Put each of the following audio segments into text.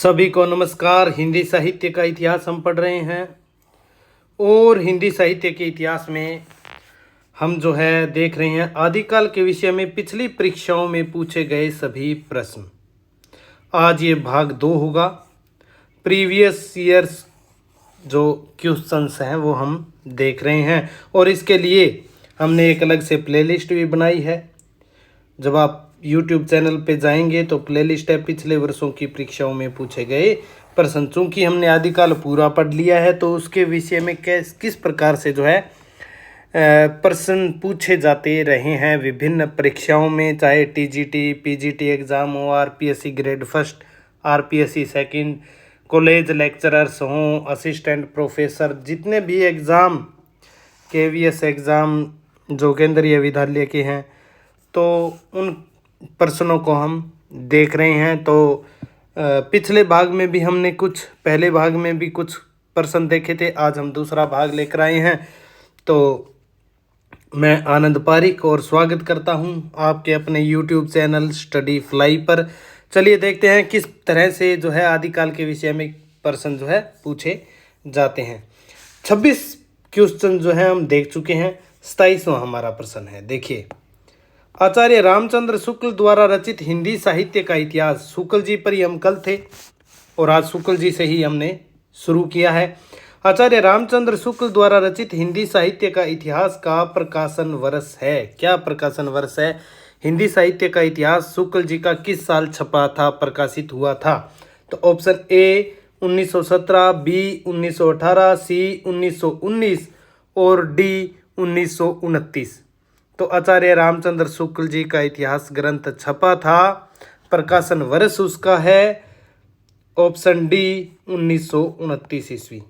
सभी को नमस्कार। हिंदी साहित्य का इतिहास हम पढ़ रहे हैं और हिंदी साहित्य के इतिहास में हम जो है देख रहे हैं आदिकाल के विषय में पिछली परीक्षाओं में पूछे गए सभी प्रश्न। आज ये भाग 2 होगा। प्रीवियस ईयर्स जो क्वेश्चंस हैं वो हम देख रहे हैं और इसके लिए हमने एक अलग से प्लेलिस्ट भी बनाई है। जब आप YouTube चैनल पे जाएंगे तो प्लेलिस्ट है पिछले वर्षों की परीक्षाओं में पूछे गए प्रश्न। चूंकि हमने आदिकाल पूरा पढ़ लिया है तो उसके विषय में किस प्रकार से जो है प्रश्न पूछे जाते रहे हैं विभिन्न परीक्षाओं में, चाहे TGT PGT एग्ज़ाम हो, RPSC grade first, RPSC second, college lecturers हों, असिस्टेंट प्रोफेसर, जितने भी एग्ज़ाम KVS एग्ज़ाम जो केंद्रीय विद्यालय के हैं, तो उन प्रश्नों को हम देख रहे हैं। तो पिछले भाग में भी हमने पहले भाग में भी कुछ प्रश्न देखे थे। आज हम दूसरा भाग लेकर आए हैं। तो मैं आनंद पारिक और स्वागत करता हूं आपके अपने YouTube चैनल स्टडी फ्लाई पर। चलिए देखते हैं किस तरह से जो है आदिकाल के विषय में प्रश्न जो है पूछे जाते हैं। 26 क्वेश्चन जो है हम देख चुके हैं। 27वां हमारा प्रश्न है। देखिए, आचार्य रामचंद्र शुक्ल द्वारा रचित हिंदी साहित्य का इतिहास। शुक्ल जी पर ही हम कल थे और आज शुक्ल जी से ही हमने शुरू किया है। आचार्य रामचंद्र शुक्ल द्वारा रचित हिंदी साहित्य का इतिहास का प्रकाशन वर्ष है। क्या प्रकाशन वर्ष है? हिंदी साहित्य का इतिहास शुक्ल जी का किस साल छपा था, प्रकाशित हुआ था? तो ऑप्शन ए 1917, बी 1918, सी 1919 और डी 1929। तो आचार्य रामचंद्र शुक्ल जी का इतिहास ग्रंथ छपा था, प्रकाशन वर्ष उसका है ऑप्शन डी 1929 ईस्वी।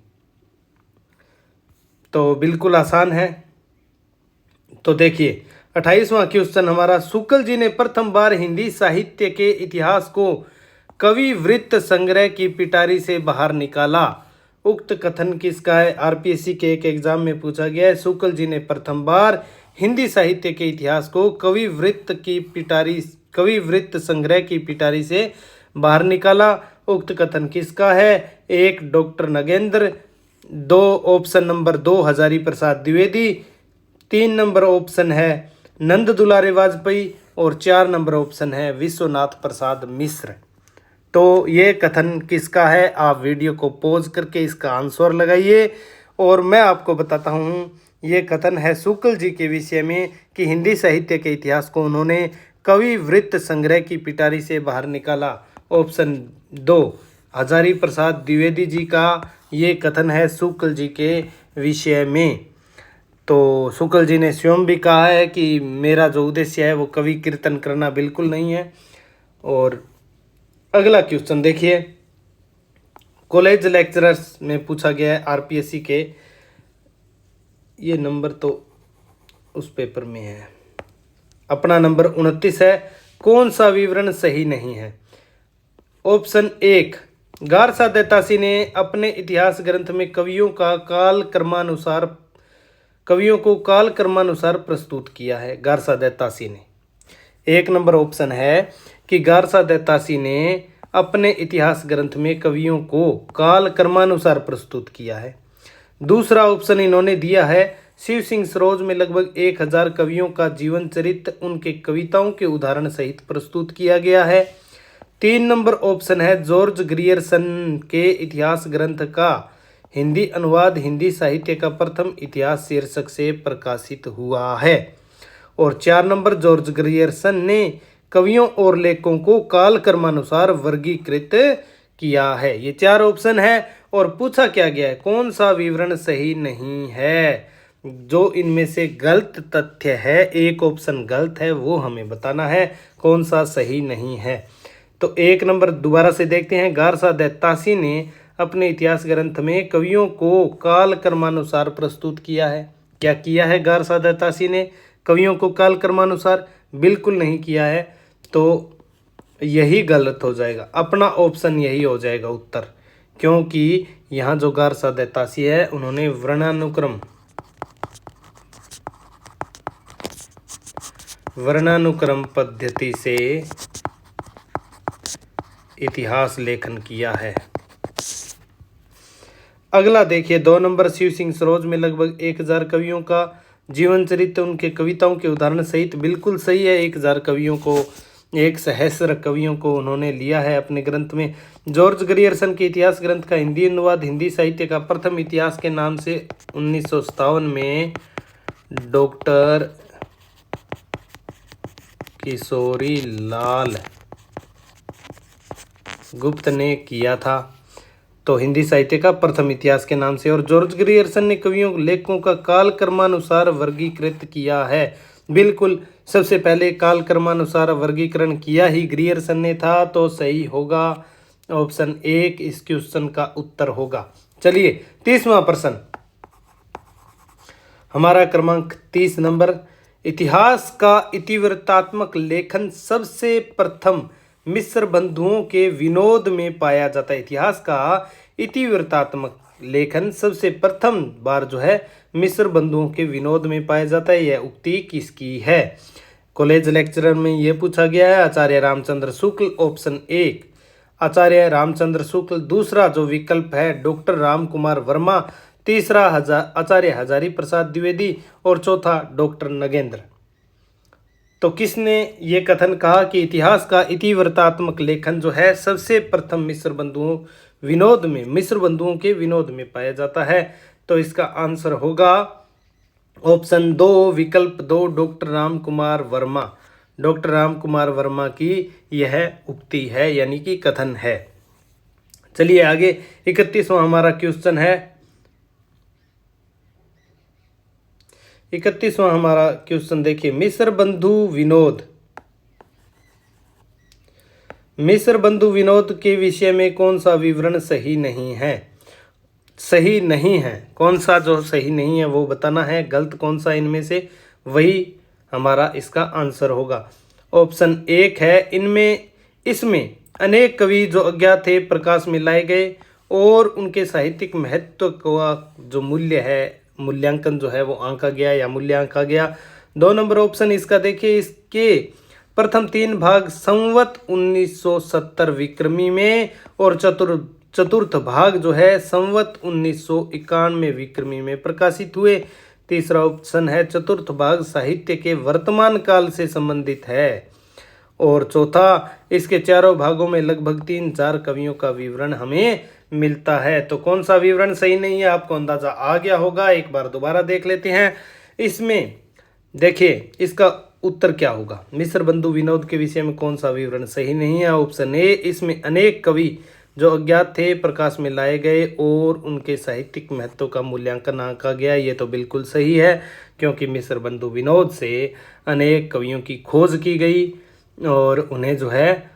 तो बिल्कुल आसान है। तो देखिए 28वां क्वेश्चन हमारा, शुक्ल जी ने प्रथम बार हिंदी साहित्य के इतिहास को कवि वृत्त संग्रह की पिटारी से बाहर निकाला। उक्त कथन किसका है? RPSC के एक एग्जाम में पूछा गया है। शुक्ल जी ने प्रथम बार हिंदी साहित्य के इतिहास को कवि वृत्त संग्रह की पिटारी से बाहर निकाला। उक्त कथन किसका है? 1 doctor Nagendra, 2 option number 2 Hazari Prasad Dwivedi, 3 number option है नंद दुलारे वाजपेयी और 4 नंबर ऑप्शन है विश्वनाथ प्रसाद मिश्र। तो ये कथन किसका है? आप वीडियो को पॉज करके इसका आंसर लगाइए और मैं आपको बताता हूँ। ये कथन है शुक्ल जी के विषय में कि हिंदी साहित्य के इतिहास को उन्होंने कवि वृत्त संग्रह की पिटारी से बाहर निकाला। ऑप्शन 2 हजारी प्रसाद द्विवेदी जी का ये कथन है शुक्ल जी के विषय में। तो शुक्ल जी ने स्वयं भी कहा है कि मेरा जो उद्देश्य है वो कवि कीर्तन करना बिल्कुल नहीं है। और अगला क्वेश्चन देखिए, कॉलेज लेक्चरर्स में पूछा गया है RPSC के। ये नंबर तो उस पेपर में है, अपना नंबर 29 है। कौन सा विवरण सही नहीं है? ऑप्शन 1 गारसा देतासी ने अपने इतिहास ग्रंथ में कवियों को काल क्रमानुसार प्रस्तुत किया है। गारसा देतासी ने, 1 नंबर ऑप्शन है कि गारसा देतासी ने अपने इतिहास ग्रंथ में कवियों को काल क्रमानुसार प्रस्तुत किया है। दूसरा ऑप्शन इन्होंने दिया है शिव सिंह सरोज में लगभग 1000 कवियों का जीवन चरित्र उनके कविताओं के उदाहरण सहित प्रस्तुत किया गया है। 3 नंबर ऑप्शन है जॉर्ज ग्रियर्सन के इतिहास ग्रंथ का हिंदी अनुवाद हिंदी साहित्य का प्रथम इतिहास शीर्षक से प्रकाशित हुआ है। और 4 नंबर जॉर्ज ग्रियर्सन ने कवियों और लेखकों को काल क्रमानुसार वर्गीकृत किया है। ये 4 ऑप्शन है और पूछा क्या गया है? कौन सा विवरण सही नहीं है? जो इनमें से गलत तथ्य है, एक ऑप्शन गलत है, वो हमें बताना है कौन सा सही नहीं है। तो 1 नंबर दोबारा से देखते हैं। गारसा देतासी ने अपने इतिहास ग्रंथ में कवियों को काल क्रमानुसार प्रस्तुत किया है। क्या किया है गारसा देतासी ने? कवियों को काल क्रमानुसार बिल्कुल नहीं किया है। तो यही गलत हो जाएगा, अपना ऑप्शन यही हो जाएगा उत्तर, क्योंकि यहाँ जो गारसा देतासी है उन्होंने वर्णानुक्रम पद्धति से इतिहास लेखन किया है। अगला देखिए 2 नंबर, शिव सिंह सरोज में लगभग 1000 कवियों का जीवन चरित्र, उनके कविताओं के उदाहरण सहित। बिल्कुल सही है, 1000 कवियों को, 1 सहस्र कवियों को उन्होंने लिया है अपने ग्रंथ में। जॉर्ज ग्रियर्सन के इतिहास ग्रंथ का हिंदी अनुवाद हिंदी साहित्य का प्रथम इतिहास के नाम से 1957 में डॉक्टर किशोरी लाल गुप्त ने किया था। तो हिंदी साहित्य का प्रथम इतिहास के नाम से। और जॉर्ज ग्रियर्सन ने कवियों लेखकों का काल क्रमानुसार वर्गीकृत किया है। बिल्कुल, सबसे पहले काल क्रमानुसार वर्गीकरण किया ही ग्रियर्सन ने था, तो सही होगा ऑप्शन 1 इस क्वेश्चन का उत्तर होगा। चलिए 30वां प्रश्न, हमारा क्रमांक 30 नंबर, इतिहास का इतिवृत्तात्मक लेखन सबसे प्रथम मिस्र बंधुओं के विनोद में पाया जाता है। इतिहास का इतिवृत्तात्मक लेखन सबसे प्रथम बार जो है मिस्र बंधुओं के विनोद में पाया जाता है। यह उक्ति किसकी है? कॉलेज लेक्चरर में यह पूछा गया है। आचार्य रामचंद्र शुक्ल, ऑप्शन 1 आचार्य रामचंद्र शुक्ल। दूसरा जो विकल्प है डॉक्टर राम कुमार वर्मा। तीसरा आचार्य हजारी प्रसाद द्विवेदी और चौथा डॉक्टर नगेंद्र। तो किसने ये कथन कहा कि इतिहास का इतिवृत्तात्मक लेखन जो है सबसे प्रथम मिस्र बंधुओं के विनोद में पाया जाता है? तो इसका आंसर होगा ऑप्शन 2 विकल्प 2 डॉक्टर राम कुमार वर्मा। डॉक्टर राम कुमार वर्मा की यह उक्ति है, यानी कि कथन है। चलिए आगे 31वां हमारा क्वेश्चन है। 31वां हमारा क्वेश्चन देखिए, मिस्र बंधु विनोद के विषय में कौन सा विवरण सही नहीं है? कौन सा जो सही नहीं है वो बताना है। गलत कौन सा इनमें से, वही हमारा इसका आंसर होगा। ऑप्शन 1 है इसमें अनेक कवि जो अज्ञात थे प्रकाश में लाए गए और उनके साहित्यिक महत्व का जो मूल्यांकन जो है वो आंका गया या मूल्य आंका गया। 2 नंबर ऑप्शन इसका देखिए, इसके प्रथम 3 भाग संवत 1970 विक्रमी में और चतुर्थ भाग जो है संवत 1991 विक्रमी में प्रकाशित हुए। तीसरा ऑप्शन है चतुर्थ भाग साहित्य के वर्तमान काल से संबंधित है। और चौथा, इसके चारों भागों में लगभग 3-4 कवियों का विवरण हमें मिलता है। तो कौन सा विवरण सही नहीं है आपको अंदाजा आ गया होगा। एक बार दोबारा देख लेते हैं। इसमें देखिए इसका उत्तर क्या होगा। मिस्र बंधु विनोद के विषय में कौन सा विवरण सही नहीं है? ऑप्शन ए, इसमें अनेक कवि जो अज्ञात थे प्रकाश में लाए गए और उनके साहित्यिक महत्व का मूल्यांकन आंका गया। ये तो बिल्कुल सही है, क्योंकि मिस्र बंधु विनोद से अनेक कवियों की खोज की गई और उन्हें जो है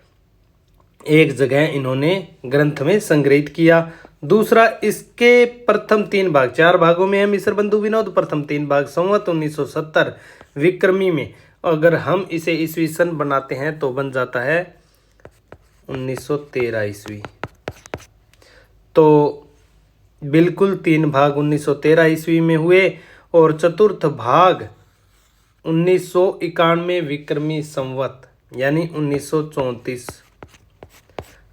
एक जगह इन्होंने ग्रंथ में संग्रहित किया। दूसरा, इसके प्रथम 3 भाग, 4 भागों में है मिस्र बंधु विनोद। प्रथम 3 भाग संवत 1970 विक्रमी में, अगर हम इसे ईस्वी सन बनाते हैं तो बन जाता है 1913 ईस्वी। तो बिल्कुल 3 भाग 1913 ईस्वी में हुए और चतुर्थ भाग 1991 विक्रमी संवत यानी 1934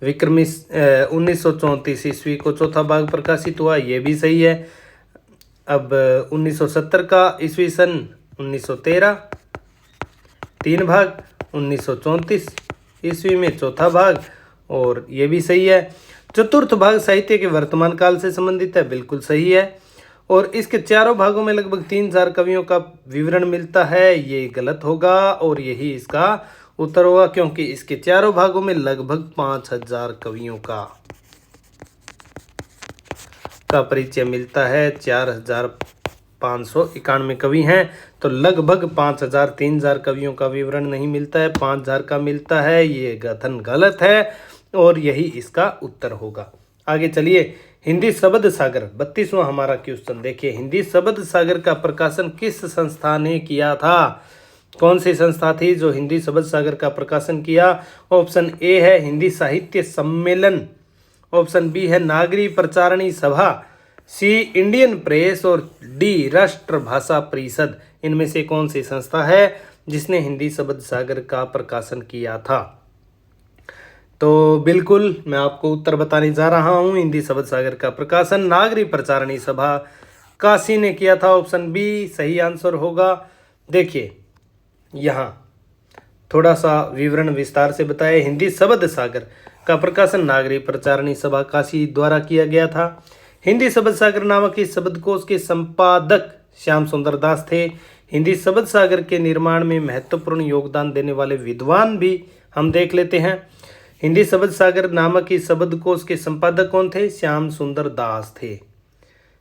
विक्रमी 1934 ईस्वी को चौथा भाग प्रकाशित हुआ। ये भी सही है। अब 1970 का ईस्वी सन 1913 3 भाग, 1934 ईस्वी में चौथा भाग, और ये भी सही है। चतुर्थ भाग साहित्य के वर्तमान काल से संबंधित है, बिल्कुल सही है। और इसके चारों भागों में लगभग 3-4 कवियों का विवरण मिलता है, ये गलत होगा और यही इसका उत्तर होगा, क्योंकि इसके चारों भागों में लगभग 5000 कवियों का परिचय मिलता है। 4591 कवि हैं, तो लगभग 5000, 3000 कवियों का विवरण नहीं मिलता है, 5000 का मिलता है। ये कथन गलत है और यही इसका उत्तर होगा। आगे चलिए, हिंदी शब्द सागर 32वां हमारा क्वेश्चन देखिए। हिंदी शब्द सागर का प्रकाशन किस संस्था ने किया था? कौन सी संस्था थी जो हिंदी शब्द सागर का प्रकाशन किया? ऑप्शन ए है हिंदी साहित्य सम्मेलन, ऑप्शन बी है नागरी प्रचारणी सभा, सी इंडियन प्रेस और डी राष्ट्रभाषा परिषद। इनमें से कौन सी संस्था है जिसने हिंदी शब्द सागर का प्रकाशन किया था? तो बिल्कुल मैं आपको उत्तर बताने जा रहा हूँ। हिंदी शब्द सागर का प्रकाशन नागरी प्रचारणी सभा काशी ने किया था। ऑप्शन बी सही आंसर होगा। देखिए यहाँ थोड़ा सा विवरण विस्तार से बताया। हिंदी शब्द सागर का प्रकाशन नागरी प्रचारणी सभा काशी द्वारा किया गया था। हिंदी शब्द सागर नामक इस शब्दकोश के संपादक श्याम सुंदर दास थे। हिंदी शब्द सागर के निर्माण में महत्वपूर्ण योगदान देने वाले विद्वान भी हम देख लेते हैं। हिंदी शब्द सागर नामक इस शब्दकोश के संपादक कौन थे? श्याम सुंदर दास थे,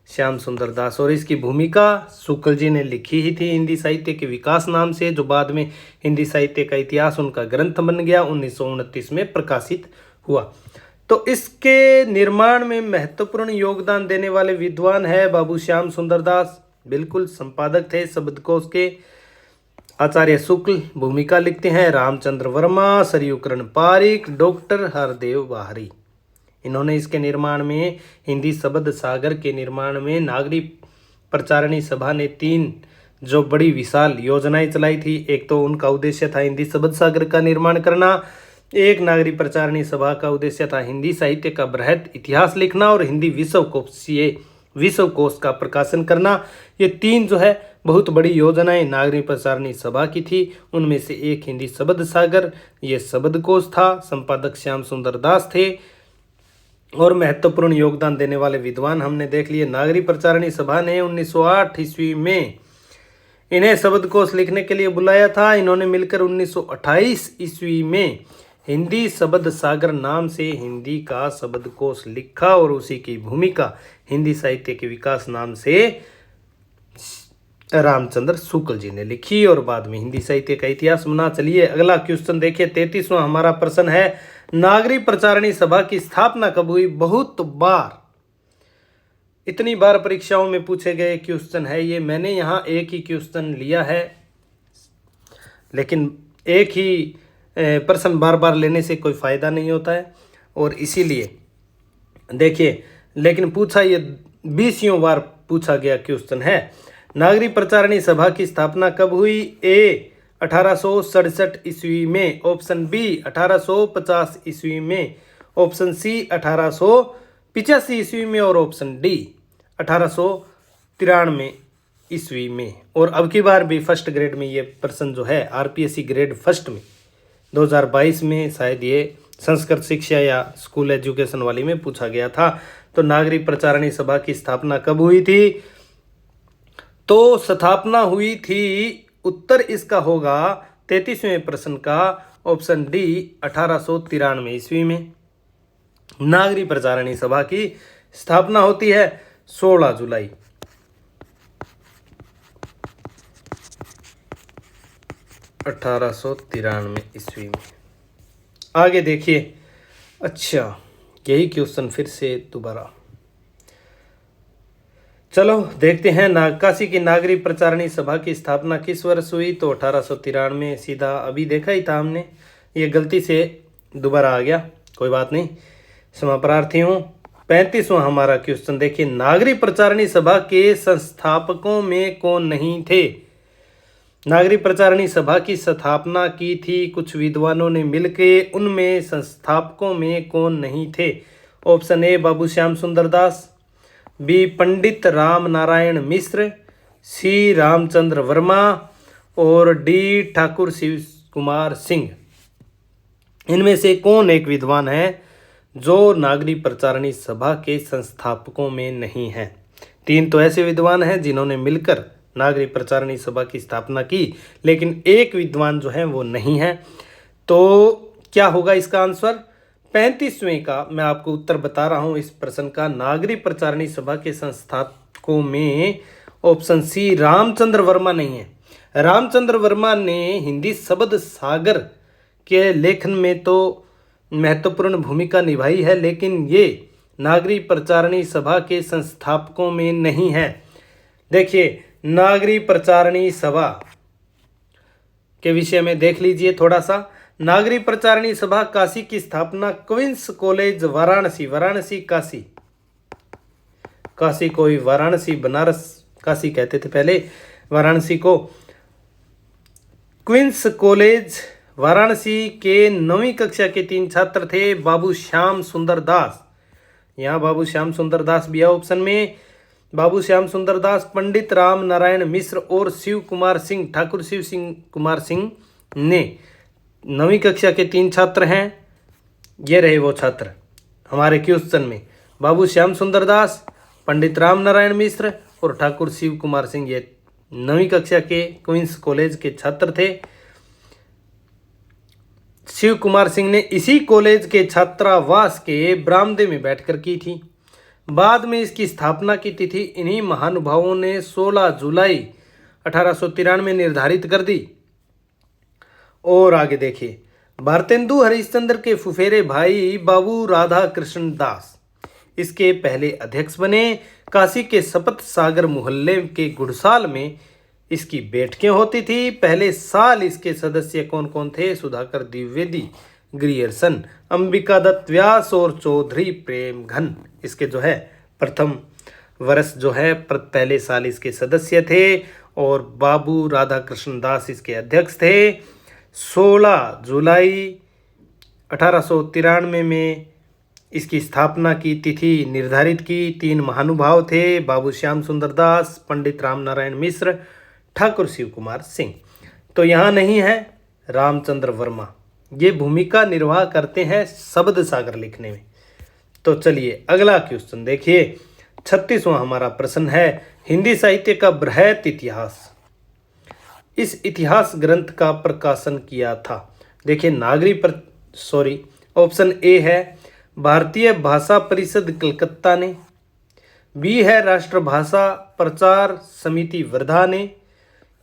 श्याम सुंदर दास। और इसकी भूमिका शुक्ल जी ने लिखी ही थी हिंदी साहित्य के विकास नाम से, जो बाद में हिंदी साहित्य का इतिहास उनका ग्रंथ बन गया, 1929 में प्रकाशित हुआ। तो इसके निर्माण में महत्वपूर्ण योगदान देने वाले विद्वान है बाबू श्याम सुंदर दास, बिल्कुल संपादक थे शब्दकोश के। आचार्य शुक्ल भूमिका लिखते हैं रामचंद्र वर्मा, सरयुकरण पारिक, डॉक्टर हरदेव बाहरी। इन्होंने इसके निर्माण में, हिंदी शब्द सागर के निर्माण में नागरी प्रचारणी सभा ने 3 जो बड़ी विशाल योजनाएं चलाई थी। एक तो उनका उद्देश्य था हिंदी शब्द सागर का निर्माण करना, एक नागरी प्रचारणी सभा का उद्देश्य था हिंदी साहित्य का बृहद इतिहास लिखना और हिंदी विश्वकोश का प्रकाशन करना। ये 3 जो है बहुत बड़ी योजनाएं नागरी प्रचारणी सभा की थी। उनमें से एक हिंदी शब्द सागर, ये शब्दकोश था, संपादक श्याम सुंदर दास थे। और महत्वपूर्ण योगदान देने वाले विद्वान हमने देख लिए। नागरी प्रचारणी सभा ने 1908 ईस्वी में इन्हें शब्दकोश लिखने के लिए बुलाया था। इन्होंने मिलकर 1928 ईस्वी में हिंदी शब्द सागर नाम से हिंदी का शब्दकोश लिखा और उसी की भूमिका हिंदी साहित्य के विकास नाम से रामचंद्र शुक्ल जी ने लिखी और बाद में हिंदी साहित्य का इतिहास बना। चलिए अगला क्वेश्चन देखिए। 33वां हमारा प्रश्न है, नागरी प्रचारणी सभा की स्थापना कब हुई? बहुत बार, इतनी बार परीक्षाओं में पूछे गए क्वेश्चन है ये। मैंने यहाँ एक ही क्वेश्चन लिया है, लेकिन एक ही प्रश्न बार बार लेने से कोई फायदा नहीं होता है, और इसीलिए देखिए, लेकिन पूछा ये 20 बार पूछा गया क्वेश्चन है। नागरी प्रचारणी सभा की स्थापना कब हुई? ए 1867 ईस्वी में, ऑप्शन बी 1850 ईस्वी में, ऑप्शन सी 1885 ईस्वी में और ऑप्शन डी 1893 ईस्वी में। और अब की बार भी फर्स्ट ग्रेड में ये प्रश्न जो है आरपीएससी ग्रेड फर्स्ट में 2022 में शायद ये संस्कृत शिक्षा या स्कूल एजुकेशन वाली में पूछा गया था। तो नागरी प्रचारणी सभा की स्थापना कब हुई थी? तो स्थापना हुई थी, उत्तर इसका होगा 33वें प्रश्न का ऑप्शन डी 1893 ईस्वी में। नागरी प्रचारणी सभा की स्थापना होती है 16 जुलाई 1893 ईस्वी में। आगे देखिए। अच्छा, यही क्वेश्चन फिर से दोबारा। चलो देखते हैं। काशी की नागरी प्रचारणी सभा की स्थापना किस वर्ष हुई? तो 1893 सीधा अभी देखा ही था हमने, ये गलती से दोबारा आ गया, कोई बात नहीं, क्षमा प्रार्थी हूँ। 35वां हमारा क्वेश्चन देखिए। नागरी प्रचारणी सभा के संस्थापकों में कौन नहीं थे? नागरी प्रचारणी सभा की स्थापना की थी कुछ विद्वानों ने मिलकर, उनमें संस्थापकों में कौन नहीं थे? Option A Babu Shyam Sundar Das, B Pandit Ram Narayan Mishra, सी रामचंद्र वर्मा और डी ठाकुर शिव कुमार सिंह। इनमें से कौन एक विद्वान है जो नागरी प्रचारणी सभा के संस्थापकों में नहीं है? 3 तो ऐसे विद्वान हैं जिन्होंने मिलकर नागरी प्रचारणी सभा की स्थापना की, लेकिन एक विद्वान जो है वो नहीं है। तो क्या होगा इसका आंसर? 35वें का मैं आपको उत्तर बता रहा हूं इस प्रश्न का। नागरी प्रचारणी सभा के संस्थापकों में ऑप्शन सी रामचंद्र वर्मा नहीं है। रामचंद्र वर्मा ने हिंदी शब्द सागर के लेखन में तो महत्वपूर्ण भूमिका निभाई है, लेकिन ये नागरी प्रचारणी सभा के संस्थापकों में नहीं है। देखिए, नागरी प्रचारणी सभा के विषय में देख लीजिए थोड़ा सा। नागरी प्रचारणी सभा काशी की स्थापना क्वींस कॉलेज वाराणसी, वाराणसी काशी, काशी को वाराणसी बनारस काशी कहते थे पहले, वाराणसी को क्वींस कॉलेज वाराणसी के 9वीं कक्षा के 3 छात्र थे। बाबू श्याम सुंदर दास, यहाँ बाबू श्याम सुंदर दास भी है ऑप्शन में। बाबू श्याम सुंदर दास, पंडित राम नारायण मिश्र और शिव कुमार सिंह, ठाकुर शिव सिंह कुमार सिंह ने 9वीं कक्षा के 3 छात्र हैं। ये रहे वो छात्र हमारे क्वेश्चन में, बाबू श्याम सुंदर दास, पंडित राम नारायण मिश्र और ठाकुर शिव कुमार सिंह, ये 9वीं कक्षा के क्वींस कॉलेज के छात्र थे। शिव कुमार सिंह ने इसी कॉलेज के छात्रावास के बरामदे में बैठकर की थी। बाद में इसकी स्थापना की तिथि इन्हीं महानुभावों ने 16 जुलाई 1893 निर्धारित कर दी। और आगे देखिए, भारतेंदु हरिश्चंद्र के फुफेरे भाई बाबू राधा कृष्ण दास इसके पहले अध्यक्ष बने। काशी के सपत सागर मोहल्ले के गुड़साल में इसकी बैठकें होती थी। पहले साल इसके सदस्य कौन कौन थे? सुधाकर द्विवेदी, ग्रियर्सन, अंबिका दत्त व्यास और चौधरी प्रेम घन इसके जो है प्रथम वर्ष जो है पहले साल इसके सदस्य थे। और बाबू राधा कृष्ण दास इसके अध्यक्ष थे। 16 जुलाई 1893 में इसकी स्थापना की तिथि निर्धारित की। 3 महानुभाव थे, बाबू श्याम सुंदर दास, पंडित राम नारायण मिश्र, ठाकुर शिव कुमार सिंह। तो यहाँ नहीं है रामचंद्र वर्मा, ये भूमिका निर्वाह करते हैं शब्द सागर लिखने में। तो चलिए अगला क्वेश्चन देखिए, 36वां हमारा प्रश्न है, हिंदी साहित्य का बृहत इतिहास। इस इतिहास ग्रंथ का प्रकाशन किया था। देखिए ऑप्शन ए है भारतीय भाषा परिषद कलकत्ता ने, बी है राष्ट्रभाषा प्रचार समिति वर्धा ने,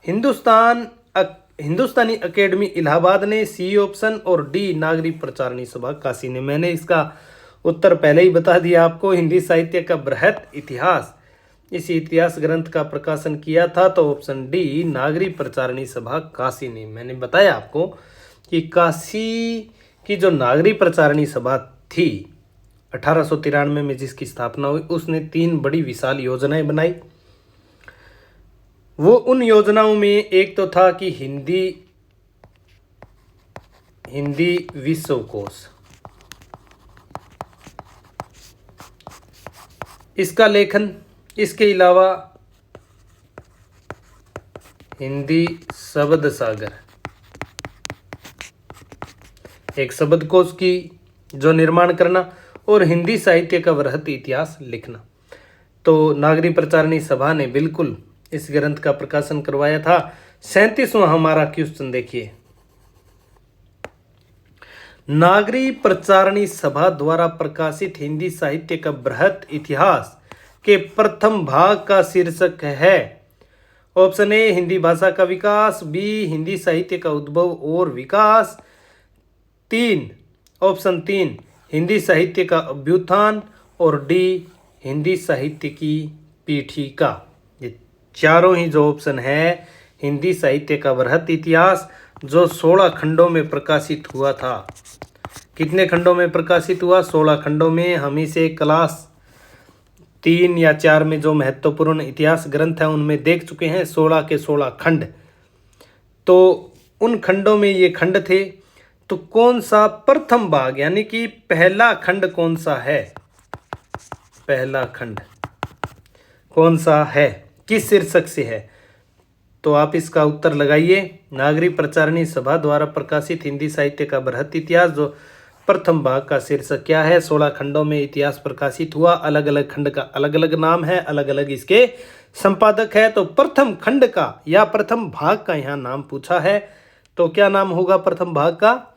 हिंदुस्तानी अकेडमी इलाहाबाद ने, सी ऑप्शन, और डी नागरिक प्रचारणी सभा काशी ने। मैंने इसका उत्तर पहले ही बता दिया आपको। हिंदी साहित्य का बृहत इतिहास, इस इतिहास ग्रंथ का प्रकाशन किया था तो ऑप्शन डी नागरिक प्रचारणी सभा काशी ने। मैंने बताया आपको कि काशी की जो नागरिक प्रचारणी सभा थी 1893 में जिसकी स्थापना हुई, उसने 3 बड़ी विशाल योजनाएं बनाई। वो उन योजनाओं में एक तो था कि हिंदी विश्वकोश, इसका लेखन, इसके अलावा हिंदी शब्द सागर, एक शब्दकोश की जो निर्माण करना, और हिंदी साहित्य का बृहत इतिहास लिखना। तो नागरिक प्रचारणी सभा ने बिल्कुल इस ग्रंथ का प्रकाशन करवाया था। 37वां हमारा क्वेश्चन देखिए, नागरिक प्रचारणी सभा द्वारा प्रकाशित हिंदी साहित्य का बृहत इतिहास के प्रथम भाग का शीर्षक है। ऑप्शन ए हिंदी भाषा का विकास, बी हिंदी साहित्य का उद्भव और विकास, ऑप्शन 3 हिंदी साहित्य का अभ्युत्थान, और डी हिंदी साहित्य की पीठिका। ये चारों ही जो ऑप्शन है हिंदी साहित्य का बृहत इतिहास जो 16 खंडों में प्रकाशित हुआ था। कितने खंडों में प्रकाशित हुआ? 16 खंडों में। हम इसे क्लास 3 या 4 में जो महत्वपूर्ण इतिहास ग्रंथ है उनमें देख चुके हैं। 16 के 16 खंड, तो उन खंडों में ये खंड थे। तो कौन सा प्रथम भाग यानी कि पहला खंड कौन सा है? पहला खंड कौन सा है, किस शीर्षक से है? तो आप इसका उत्तर लगाइए। नागरिक प्रचारणी सभा द्वारा प्रकाशित हिंदी साहित्य का बृहत इतिहास जो प्रथम भाग का शीर्षक क्या है? 16 खंडों में इतिहास प्रकाशित हुआ। अलग अलग खंड का अलग अलग नाम है, अलग अलग इसके संपादक है। तो प्रथम खंड का या प्रथम भाग का यहाँ नाम पूछा है, तो क्या नाम होगा प्रथम भाग का?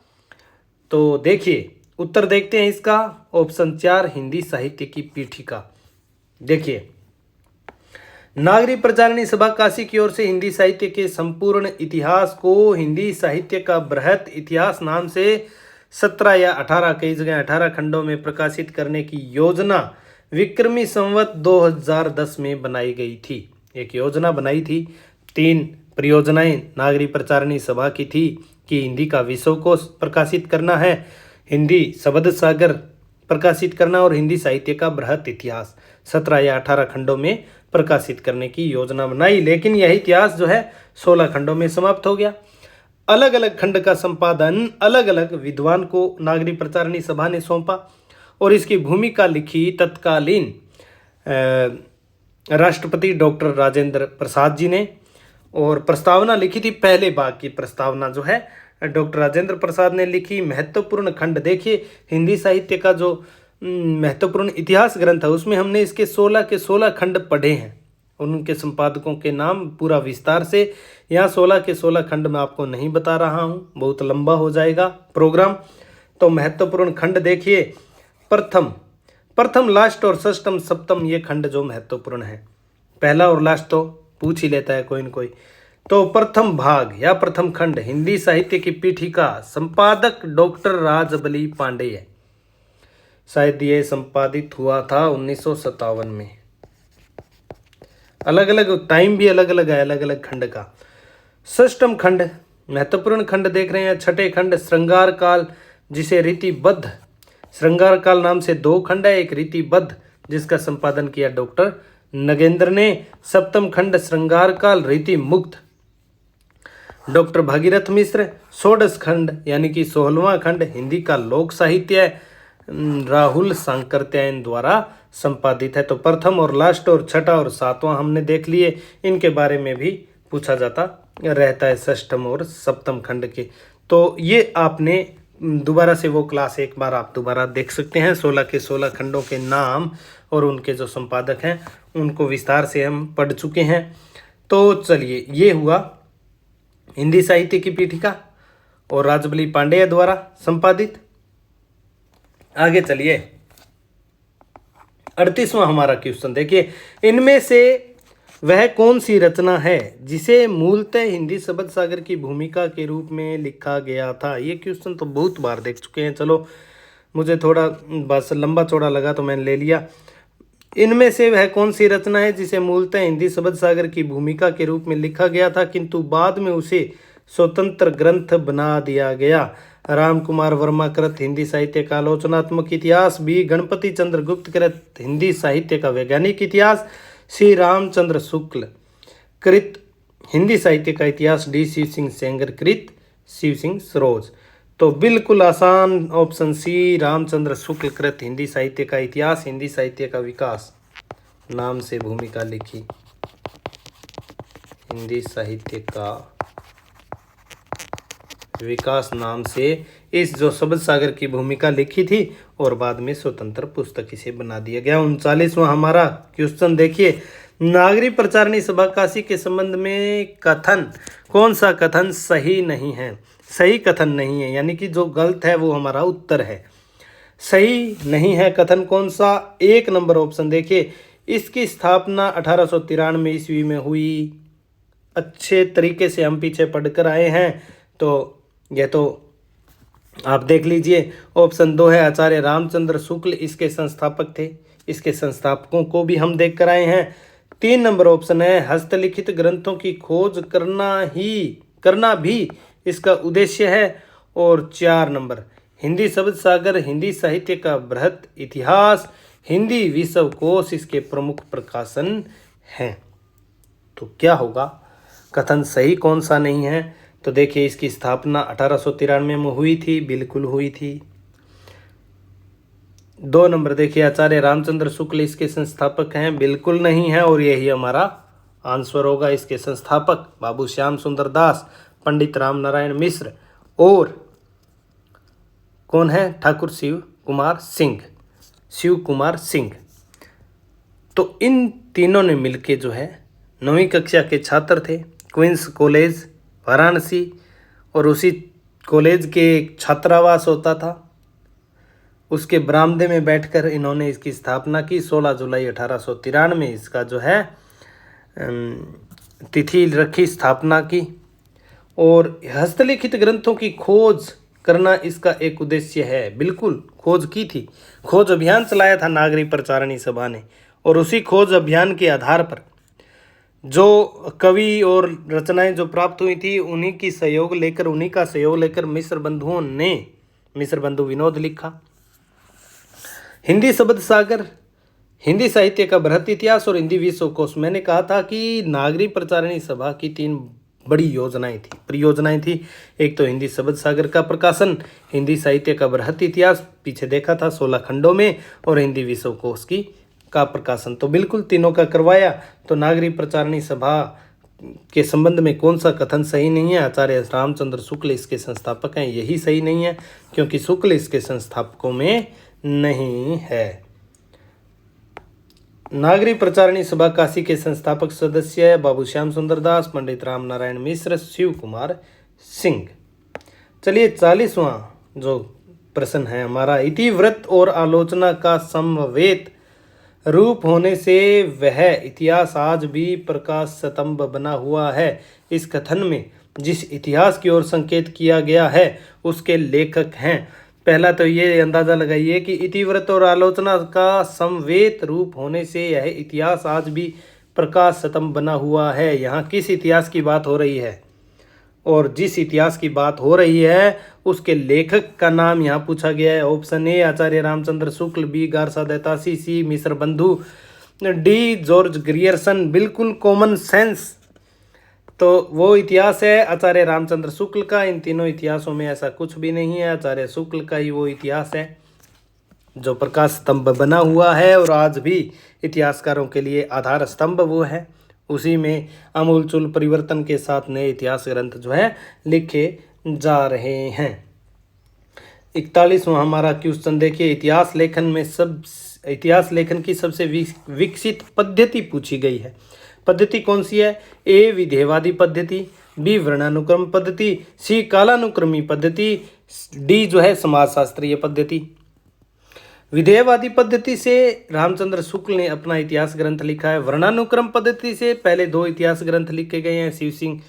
तो देखिए उत्तर देखते हैं इसका। ऑप्शन 4 हिंदी साहित्य की पीठिका। देखिए, नागरिक प्रचारणी सभा काशी की ओर से हिंदी साहित्य के संपूर्ण इतिहास को हिंदी साहित्य का बृहत इतिहास नाम से 17 या 18, कई जगह 18 खंडों में प्रकाशित करने की योजना विक्रमी संवत 2010 में बनाई गई थी। एक योजना बनाई थी, 3 परियोजनाएं नागरिक प्रचारणी सभा की थी कि हिंदी का विश्वकोश प्रकाशित करना है, हिंदी शब्द सागर प्रकाशित करना और हिंदी साहित्य का बृहत इतिहास 17 या 18 खंडों में प्रकाशित करने की योजना बनाई। लेकिन यह इतिहास जो है 16 खंडों में समाप्त हो गया। अलग अलग खंड का संपादन अलग अलग विद्वान को नागरिक प्रचारणी सभा ने सौंपा और इसकी भूमिका लिखी तत्कालीन राष्ट्रपति डॉक्टर राजेंद्र प्रसाद जी ने। और प्रस्तावना लिखी थी, पहले भाग की प्रस्तावना जो है डॉक्टर राजेंद्र प्रसाद ने लिखी। महत्वपूर्ण खंड देखिए, हिंदी साहित्य का जो महत्वपूर्ण इतिहास ग्रंथ है उसमें हमने इसके 16 के 16 खंड पढ़े हैं, उनके संपादकों के नाम पूरा विस्तार से। यहाँ 16 के 16 खंड मैं आपको नहीं बता रहा हूँ, बहुत लंबा हो जाएगा प्रोग्राम। तो महत्वपूर्ण खंड देखिए, प्रथम लास्ट और षष्टम सप्तम, ये खंड जो महत्वपूर्ण है। पहला और लास्ट तो पूछ ही लेता है कोई न कोई। तो प्रथम भाग या प्रथम खंड हिंदी साहित्य की पीठिका, संपादक डॉक्टर राजबली पांडे है। शायद ये संपादित हुआ था 1957 में। अलग अलग टाइम भी अलग अलग है, अलग अलग खंड का। षष्टम खंड महत्वपूर्ण खंड देख रहे हैं। छठे खंड श्रृंगार काल, जिसे रीतिबद्ध, श्रृंगार काल नाम से 2 खंड है, एक रीतिबद्ध जिसका संपादन किया डॉक्टर नगेंद्र ने। सप्तम खंड श्रृंगार काल रीति मुक्त, डॉक्टर भागीरथ मिश्र। षोडश खंड यानी कि 16वां खंड हिंदी का लोक साहित्य राहुल सांकृत्यायन द्वारा संपादित है। तो प्रथम और लास्ट और छठा और सातवां हमने देख लिए, इनके बारे में भी पूछा जाता रहता है षष्ठम और सप्तम खंड के। तो ये आपने दोबारा से वो क्लास एक बार आप दोबारा देख सकते हैं। 16 के 16 खंडों के नाम और उनके जो संपादक हैं उनको विस्तार से हम पढ़ चुके हैं। तो चलिए, ये हुआ हिंदी साहित्य की पीठिका और राजबली पांडेय द्वारा संपादित। आगे चलिए, 38वां हमारा क्वेश्चन देखिए, इनमें से वह कौन सी रचना है जिसे मूलतः हिंदी शब्द सागर की भूमिका के रूप में लिखा गया था। ये क्वेश्चन तो बहुत बार देख चुके हैं, चलो मुझे थोड़ा बस लंबा चौड़ा लगा तो मैंने ले लिया। इनमें से वह कौन सी रचना है जिसे मूलतः हिंदी शब्द सागर की भूमिका के रूप में लिखा गया था किंतु बाद में उसे स्वतंत्र ग्रंथ बना दिया गया। राम कुमार वर्मा कृत हिंदी साहित्य का आलोचनात्मक इतिहास, बी गणपति चंद्र गुप्त कृत हिंदी साहित्य का वैज्ञानिक इतिहास, सी रामचंद्र शुक्ल कृत हिंदी साहित्य का इतिहास, डी शिव सिंह सेंगर कृत शिव सिंह सरोज। तो बिल्कुल आसान ऑप्शन सी, रामचंद्र शुक्ल कृत हिंदी साहित्य का इतिहास, हिंदी साहित्य का विकास नाम से भूमिका लिखी। हिंदी साहित्य का विकास नाम से इस जो शब्द सागर की भूमिका लिखी थी और बाद में स्वतंत्र पुस्तक इसे बना दिया गया। 39वां हमारा क्वेश्चन देखिए, नागरिक प्रचारणी सभा काशी के संबंध में कथन, कौन सा कथन सही नहीं है? सही कथन नहीं है, यानी कि जो गलत है वो हमारा उत्तर है। सही नहीं है कथन कौन सा? 1 नंबर ऑप्शन देखिए, इसकी स्थापना 1893 ईस्वी में हुई। अच्छे तरीके से हम पीछे पढ़कर आए हैं, तो यह तो आप देख लीजिए। ऑप्शन 2 है आचार्य रामचंद्र शुक्ल, इसके संस्थापक थे। इसके संस्थापकों को भी हम देख कर आए हैं। 3 नंबर ऑप्शन है हस्तलिखित ग्रंथों की खोज करना भी इसका उद्देश्य है। और 4 नंबर हिंदी शब्द सागर हिंदी साहित्य का बृहत इतिहास, हिंदी विश्वकोश इसके प्रमुख प्रकाशन हैं। तो क्या होगा कथन सही कौन सा नहीं है? तो देखिए, इसकी स्थापना 1893 में हुई थी, बिल्कुल हुई थी। 2 नंबर देखिए, आचार्य रामचंद्र शुक्ल इसके संस्थापक हैं, बिल्कुल नहीं है और यही हमारा आंसर होगा। इसके संस्थापक बाबू श्याम सुंदर दास, पंडित राम नारायण मिश्र और कौन है? ठाकुर शिव कुमार सिंह। तो इन तीनों ने मिलके जो है 9वीं कक्षा के छात्र थे, क्वींस कॉलेज वाराणसी, और उसी कॉलेज के एक छात्रावास होता था, उसके बरामदे में बैठकर इन्होंने इसकी स्थापना की। 16 जुलाई 1893 में इसका जो है तिथि रखी स्थापना की। और हस्तलिखित ग्रंथों की खोज करना इसका एक उद्देश्य है, बिल्कुल खोज की थी। खोज अभियान चलाया था नागरिक प्रचारणी सभा ने, और उसी खोज अभियान के आधार पर जो कवि और रचनाएं जो प्राप्त हुई थी उन्हीं का सहयोग लेकर मिश्र बंधु विनोद लिखा। हिंदी शब्द सागर हिंदी साहित्य का बृहत इतिहास और हिंदी विश्वकोश। मैंने कहा था कि नागरिक प्रचारणी सभा की 3 बड़ी योजनाएं थी, परियोजनाएं थी। एक तो हिंदी शब्द सागर का प्रकाशन, हिंदी साहित्य का बृहत इतिहास पीछे देखा था 16 खंडों में, और हिंदी विश्वकोश की का प्रकाशन। तो बिल्कुल तीनों का करवाया। तो नागरिक प्रचारणी सभा के संबंध में कौन सा कथन सही नहीं है? आचार्य रामचंद्र शुक्ल इसके संस्थापक हैं, यही सही नहीं है, क्योंकि शुक्ल इसके संस्थापकों में नहीं है। नागरिक प्रचारणी सभा काशी के संस्थापक सदस्य बाबू श्याम सुंदर दास, पंडित राम नारायण मिश्र, शिव कुमार सिंह। चलिए 40वां जो प्रश्न है हमारा, इतिवृत्त और आलोचना का समवेत रूप होने से वह इतिहास आज भी प्रकाश स्तंभ बना हुआ है। इस कथन में जिस इतिहास की ओर संकेत किया गया है उसके लेखक हैं। पहला तो ये अंदाजा लगाइए कि इतिवृत्त और आलोचना का समवेत रूप होने से यह इतिहास आज भी प्रकाश स्तंभ बना हुआ है। यहाँ किस इतिहास की बात हो रही है? और जिस इतिहास की बात हो रही है उसके लेखक का नाम यहाँ पूछा गया है। Option A Acharya Ramchandra Shukla, B Garcin de Tassy, C Mishra Bandhu, D George Grierson. बिल्कुल कॉमन सेंस। तो वो इतिहास है आचार्य रामचंद्र शुक्ल का। इन तीनों इतिहासों में ऐसा कुछ भी नहीं है, आचार्य शुक्ल का ही वो इतिहास है जो प्रकाश स्तंभ बना हुआ है, और आज भी इतिहासकारों के लिए आधार स्तंभ वो है। उसी में आमूलचूल परिवर्तन के साथ नए इतिहास ग्रंथ जो है लिखे जा रहे हैं। 41वां हमारा क्वेश्चन देखिए, इतिहास लेखन की सबसे विकसित पद्धति पूछी गई है। पद्धति कौन सी है? ए विधेयवादी पद्धति, बी वर्णानुक्रम पद्धति, सी कालानुक्रमी पद्धति, डी जो है समाजशास्त्रीय पद्धति। विधेयवादी पद्धति से रामचंद्र शुक्ल ने अपना इतिहास ग्रंथ लिखा है। वर्णानुक्रम पद्धति से पहले 2 इतिहास ग्रंथ लिखे गए हैं, शिव सिंह,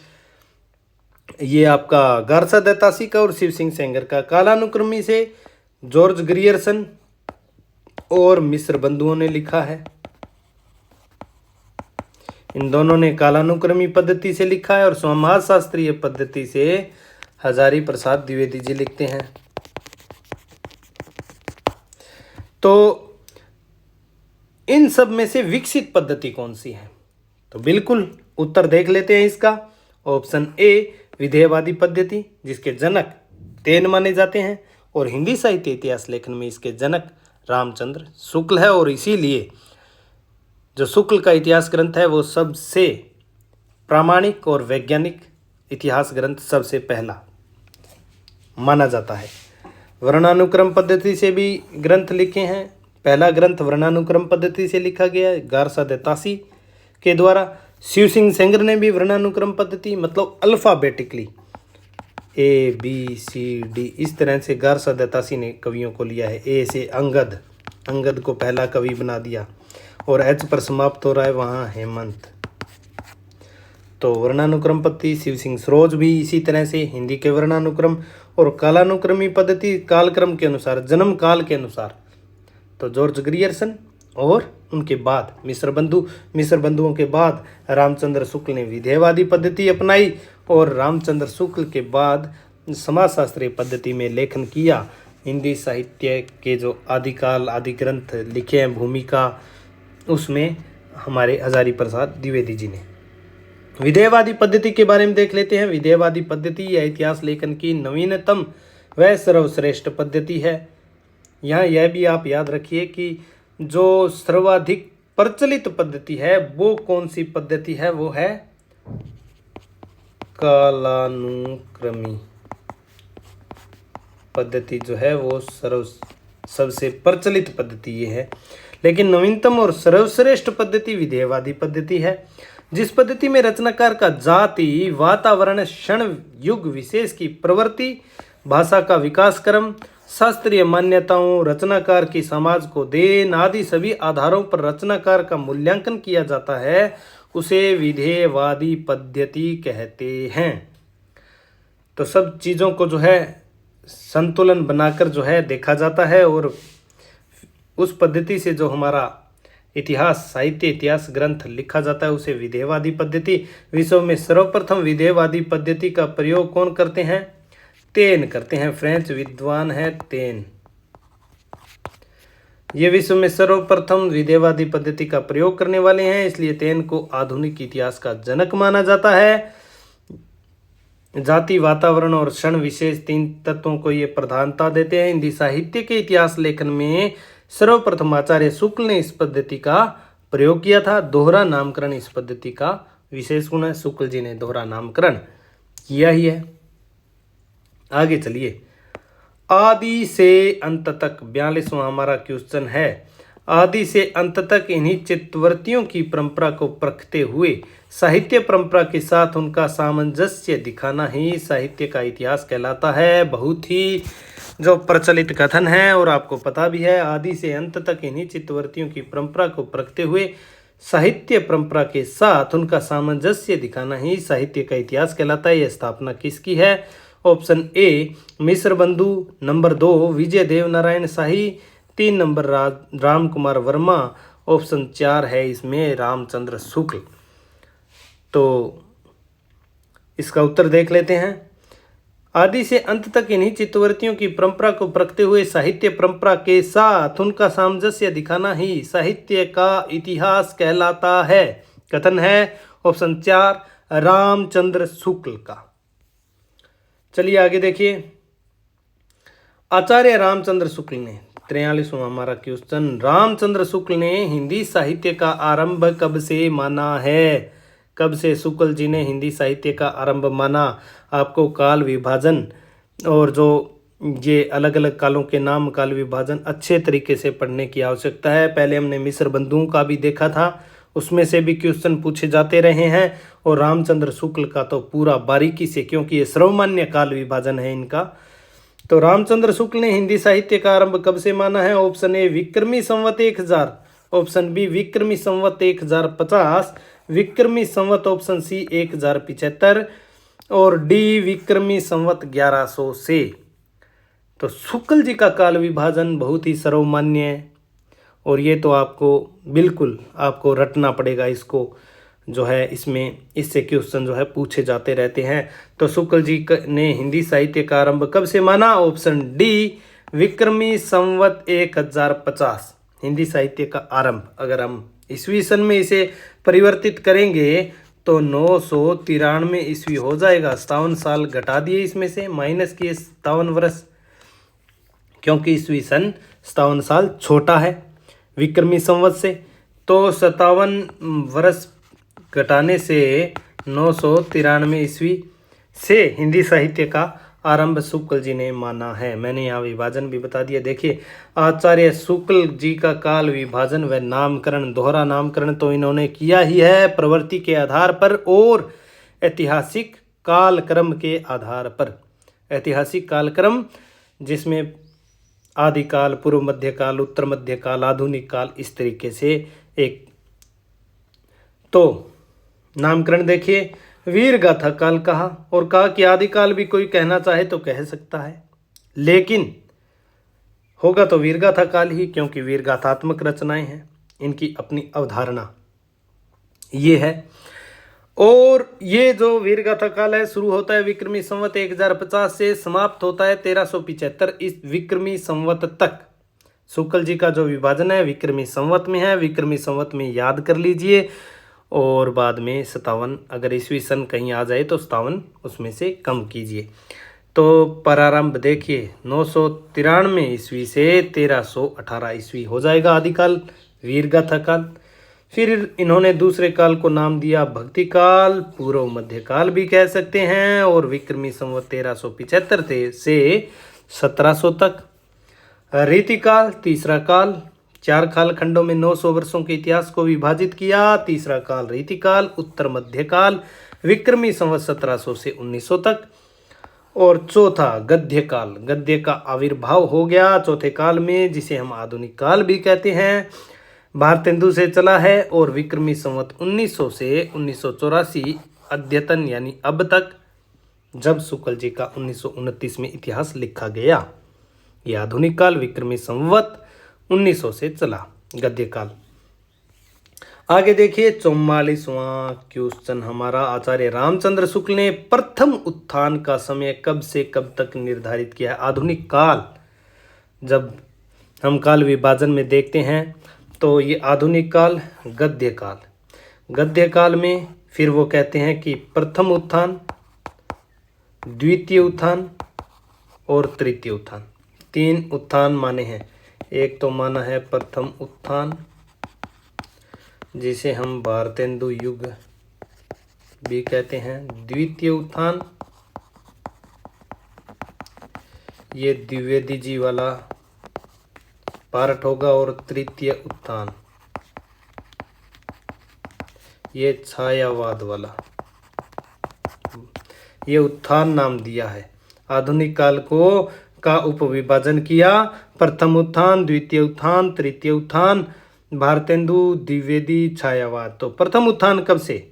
ये आपका गारसा दैतासी का, और शिव सिंह सेंगर का। कालानुक्रमी से जॉर्ज ग्रियर्सन और मिश्र बंधुओं ने लिखा है। इन दोनों ने कालानुक्रमी पद्धति से लिखा है, और समाजशास्त्रीय पद्धति से हजारी प्रसाद द्विवेदी जी लिखते हैं। तो इन सब में से विकसित पद्धति कौन सी है? तो बिल्कुल उत्तर देख लेते हैं इसका। ऑप्शन ए विधेयवादी पद्धति, जिसके जनक तेन माने जाते हैं, और हिंदी साहित्य इतिहास लेखन में इसके जनक रामचंद्र शुक्ल है, और इसीलिए जो शुक्ल का इतिहास ग्रंथ है वो सबसे प्रामाणिक और वैज्ञानिक इतिहास ग्रंथ सबसे पहला माना जाता है। वर्णानुक्रम पद्धति से भी ग्रंथ लिखे हैं। पहला ग्रंथ वर्णानुक्रम पद्धति से लिखा गया है गारसा दैतासी के द्वारा। शिव सिंह सेंगर ने भी वर्णानुक्रम पद्धति मतलब alphabetically A B C D इस तरह से गारसा दैतासी ने कवियों को लिया है। ए से अंगद को पहला कवि बना दिया, और एच पर समाप्त हो रहा है वहाँ हेमंत। तो वर्णानुक्रम पद्धति शिव सिंह सरोज भी इसी तरह से हिंदी के वर्णानुक्रम, और कालानुक्रमी पद्धति कालक्रम के अनुसार, जन्म काल के अनुसार। तो जॉर्ज ग्रियर्सन और उनके बाद मिश्र बंधुओं के बाद रामचंद्र शुक्ल ने विधेयवादी पद्धति अपनाई, और रामचंद्र शुक्ल के बाद समाजशास्त्रीय पद्धति में लेखन किया। हिंदी साहित्य के जो आदिकाल आदि ग्रंथ लिखे हैं भूमिका, उसमें हमारे हजारी प्रसाद द्विवेदी जी ने। विधेयवादी पद्धति के बारे में देख लेते हैं। विधेयवादी पद्धति यह इतिहास लेखन की नवीनतम व सर्वश्रेष्ठ पद्धति है। यहाँ यह भी आप याद रखिए कि जो सर्वाधिक प्रचलित पद्धति है वो कौन सी पद्धति है? वो है कालानुक्रमी पद्धति जो है वो सबसे प्रचलित पद्धति ये है। लेकिन नवीनतम और सर्वश्रेष्ठ पद्धति विधेयवादी पद्धति है, जिस पद्धति में रचनाकार का जाति, वातावरण, क्षण, युग विशेष की प्रवृत्ति, भाषा का विकास क्रम, शास्त्रीय मान्यताओं, रचनाकार की समाज को देन आदि सभी आधारों पर रचनाकार का मूल्यांकन किया जाता है, उसे विधेयवादी पद्धति कहते हैं। तो सब चीज़ों को जो है संतुलन बनाकर जो है देखा जाता है, और उस पद्धति से जो हमारा साहित्य इतिहास ग्रंथ लिखा जाता है उसे विधेयवादी पद्धति। विश्व में सर्वप्रथम विधेयवादी पद्धति का प्रयोग कौन करते हैं? तेन करते हैं, फ्रेंच विद्वान है तेन। ये विश्व में सर्वप्रथम विधेयवादी पद्धति का प्रयोग करने वाले हैं, इसलिए तेन को आधुनिक इतिहास का जनक माना जाता है। जाति, वातावरण और क्षण विशेष 3 तत्वों को ये प्रधानता देते हैं। हिंदी साहित्य के इतिहास लेखन में सर्वप्रथम आचार्य शुक्ल ने इस पद्धति का प्रयोग किया था। दोहरा नामकरण इस पद्धति का विशेष गुण है। शुक्ल जी ने दोहरा नामकरण किया ही है। आगे चलिए, आदि से अंत तक 42वां हमारा क्वेश्चन है। आदि से अंत तक इन्हीं चित्तवृत्तियों की परंपरा को परखते हुए साहित्य परंपरा के साथ उनका सामंजस्य दिखाना ही साहित्य का इतिहास कहलाता है। बहुत ही जो प्रचलित कथन है और आपको पता भी है, आदि से अंत तक इन्हीं चित्तवृत्तियों की परंपरा को परखते हुए साहित्य परंपरा के साथ उनका सामंजस्य दिखाना ही साहित्य का इतिहास कहलाता है। यह स्थापना किसकी है? ऑप्शन ए मिश्र बंधु, नंबर 2 विजय देव नारायण शाही, 3 नंबर राम कुमार वर्मा, ऑप्शन 4 है इसमें रामचंद्र शुक्ल। तो इसका उत्तर देख लेते हैं। आदि से अंत तक इन्हीं चित्तवृत्तियों की परंपरा को परखते हुए साहित्य परंपरा के साथ उनका सामंजस्य दिखाना ही साहित्य का इतिहास कहलाता है। कथन है ऑप्शन 4 रामचंद्र शुक्ल का। चलिए आगे देखिए, आचार्य रामचंद्र शुक्ल ने 43वां हमारा क्वेश्चन, रामचंद्र शुक्ल ने हिंदी साहित्य का आरंभ कब से माना है? कब से शुक्ल जी ने हिंदी साहित्य का आरंभ माना? आपको काल विभाजन और जो ये अलग अलग कालों के नाम, काल विभाजन अच्छे तरीके से पढ़ने की आवश्यकता है। पहले हमने मिश्र बंधुओं का भी देखा था, उसमें से भी क्वेश्चन पूछे जाते रहे हैं, और रामचंद्र शुक्ल का तो पूरा बारीकी से, क्योंकि ये सर्वमान्य काल विभाजन है इनका। तो रामचंद्र शुक्ल ने हिंदी साहित्य का आरंभ कब से माना है? ऑप्शन ए विक्रमी संवत 1000, ऑप्शन बी विक्रमी संवत 1050, विक्रमी संवत ऑप्शन सी 1075 और डी विक्रमी संवत 1100 से। तो शुक्ल जी का काल विभाजन बहुत ही सर्वमान्य है, और ये तो आपको बिल्कुल आपको रटना पड़ेगा इसको, जो है इसमें इससे क्वेश्चन जो है पूछे जाते रहते हैं। तो शुक्ल जी ने हिंदी साहित्य का आरंभ कब से माना? ऑप्शन डी विक्रमी संवत 1050 हिंदी साहित्य का आरंभ। अगर हम ईस्वी सन में इसे परिवर्तित करेंगे तो 993 ईस्वी हो जाएगा। 57 साल घटा दिए इसमें से, माइनस किए 57 वर्ष, क्योंकि ईस्वी सन 57 साल छोटा है विक्रमी संवत से। तो 57 वर्ष घटाने से 993 ईस्वी से हिंदी साहित्य का आरंभ शुक्ल जी ने माना है। मैंने यहाँ विभाजन भी बता दिया। देखिए, आचार्य शुक्ल जी का काल विभाजन व नामकरण, दोहरा नामकरण तो इन्होंने किया ही है प्रवृत्ति के आधार पर और ऐतिहासिक कालक्रम के आधार पर। ऐतिहासिक कालक्रम जिसमें आदिकाल, पूर्व मध्यकाल, उत्तर मध्यकाल, आधुनिक काल, इस तरीके से एक। तो नामकरण देखिए, वीर गाथा काल कहा, और कहा कि आदिकाल भी कोई कहना चाहे तो कह सकता है, लेकिन होगा तो वीर गाथा काल ही, क्योंकि वीर गाथात्मक रचनाएं हैं, इनकी अपनी अवधारणा ये है। और ये जो वीर गाथा काल है शुरू होता है विक्रमी संवत 1050 से, समाप्त होता है 1375 इस विक्रमी संवत तक। शुक्ल जी का जो विभाजन है विक्रमी संवत में है, विक्रमी संवत में याद कर लीजिए, और बाद में 57 अगर ईस्वी सन कहीं आ जाए तो 57 उसमें से कम कीजिए। तो प्रारंभ देखिए 993 ईस्वी से 1318 ईस्वी हो जाएगा आदिकाल, वीर गाथा काल। फिर इन्होंने दूसरे काल को नाम दिया भक्ति काल, पूर्व मध्यकाल भी कह सकते हैं, और विक्रमी संवत 1375 से 1700 तक। रीतिकाल तीसरा काल, 4 कालखंडों में 900 वर्षों के इतिहास को विभाजित किया। तीसरा काल रीतिकाल, उत्तर मध्यकाल, विक्रमी संवत 1700 से 1900 तक। और चौथा गद्य काल, गद्य का आविर्भाव हो गया चौथे काल में, जिसे हम आधुनिक काल भी कहते हैं, भारतेंदु से चला है, और विक्रमी संवत 1900 से 1984 अद्यतन यानी अब तक, जब शुक्ल जी का 1929 में इतिहास लिखा गया। यह आधुनिक काल विक्रमी संवत 1900 से चला गद्य काल। आगे देखिए 44वां क्वेश्चन हमारा, आचार्य रामचंद्र शुक्ल ने प्रथम उत्थान का समय कब से कब तक निर्धारित किया है? आधुनिक काल, जब हम काल विभाजन में देखते हैं तो ये आधुनिक काल, गद्य काल। गद्य काल में फिर वो कहते हैं कि प्रथम उत्थान द्वितीय उत्थान और तृतीय उत्थान। 3 उत्थान माने हैं। एक तो माना है प्रथम उत्थान, जिसे हम भारतेंदु युग भी कहते हैं। द्वितीय उत्थान ये द्विवेदी जी वाला पार्ट होगा, और तृतीय उत्थान ये छायावाद वाला, ये उत्थान नाम दिया है। आधुनिक काल को का उपविभाजन किया। प्रथम उत्थान, द्वितीय उत्थान, तृतीय उत्थान, भारतेंदु, द्विवेदी, छायावाद। तो प्रथम उत्थान कब से?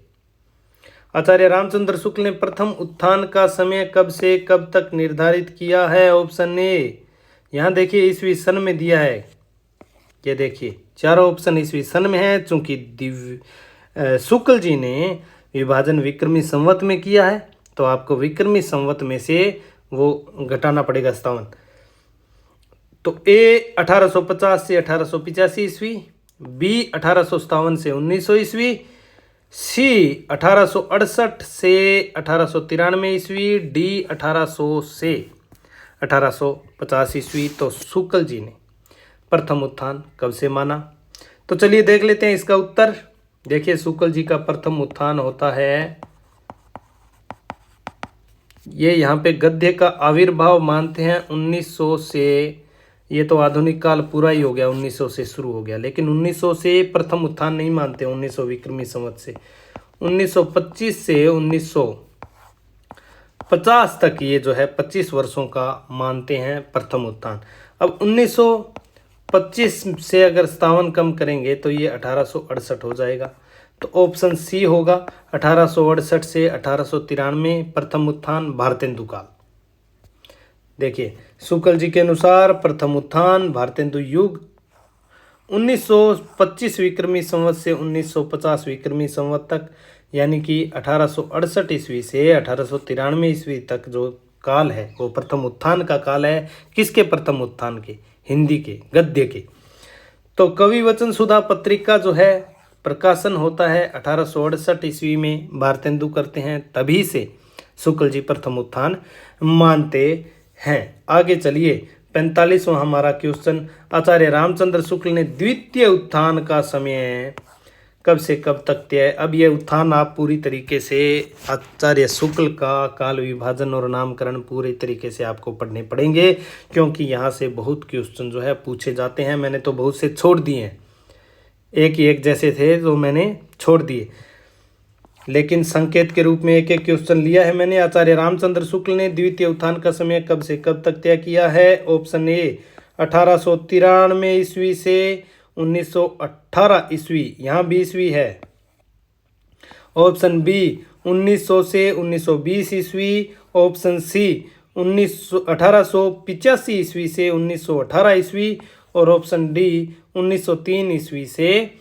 आचार्य रामचंद्र शुक्ल ने प्रथम उत्थान का समय कब से कब तक निर्धारित किया है? ऑप्शन ए, यहाँ देखिए ईस्वी सन में दिया है। ये देखिए चारों ऑप्शन ईस्वी सन में है, चूंकि शुक्ल जी ने विभाजन विक्रमी संवत में किया है, तो आपको विक्रमी संवत में से वो घटाना पड़ेगा 57। तो ए 1850 से 1885 ईस्वी, बी 1857 से 1900 ईस्वी, सी 1868 से 1893 ईस्वी, डी 1800 से 1850 ईस्वी। तो शुक्ल जी ने प्रथम उत्थान कब से माना? तो चलिए देख लेते हैं इसका उत्तर। देखिए शुक्ल जी का प्रथम उत्थान होता है, ये यहाँ पे गद्य का आविर्भाव मानते हैं 1900 से। ये तो आधुनिक काल पूरा ही हो गया, 1900 से शुरू हो गया, लेकिन 1900 से प्रथम उत्थान नहीं मानते। 1900 विक्रमी संवत से 1925 से 1950 तक ये जो है 25 वर्षों का मानते हैं प्रथम उत्थान। अब 1925 से अगर 57 कम करेंगे तो ये 1868 हो जाएगा। तो ऑप्शन सी होगा 1868 से 1893 प्रथम उत्थान भारतेंदु काल। देखिए शुक्ल जी के अनुसार प्रथम उत्थान भारतेंदु युग 1925 विक्रमी संवत से 1950 विक्रमी संवत तक, यानी कि 1868 ईस्वी से 1893 ईस्वी तक जो काल है वो प्रथम उत्थान का काल है। किसके प्रथम उत्थान के? हिंदी के, गद्य के। तो कवि वचन सुधा पत्रिका जो है प्रकाशन होता है 1868 ईस्वी में, भारतेंदु करते हैं, तभी से शुक्ल जी प्रथम उत्थान मानते हैं। आगे चलिए 45वां हमारा क्वेश्चन, आचार्य रामचंद्र शुक्ल ने द्वितीय उत्थान का समय कब से कब तक तय? अब ये उत्थान आप पूरी तरीके से आचार्य शुक्ल का काल विभाजन और नामकरण पूरी तरीके से आपको पढ़ने पड़ेंगे, क्योंकि यहाँ से बहुत क्वेश्चन जो है पूछे जाते हैं। मैंने तो बहुत से छोड़ दिए हैं, एक ही एक जैसे थे तो मैंने छोड़ दिए, लेकिन संकेत के रूप में एक एक क्वेश्चन लिया है मैंने। आचार्य रामचंद्र शुक्ल ने द्वितीय उत्थान का समय कब से कब तक तय किया है? ऑप्शन ए 1893 ईस्वी से 1918 ईस्वी, यहाँ 20वीं है। ऑप्शन बी 1900 से 1920 ईस्वी। ऑप्शन सी 1885 ईस्वी से 1918 ईस्वी। और ऑप्शन डी 1903 ईस्वी से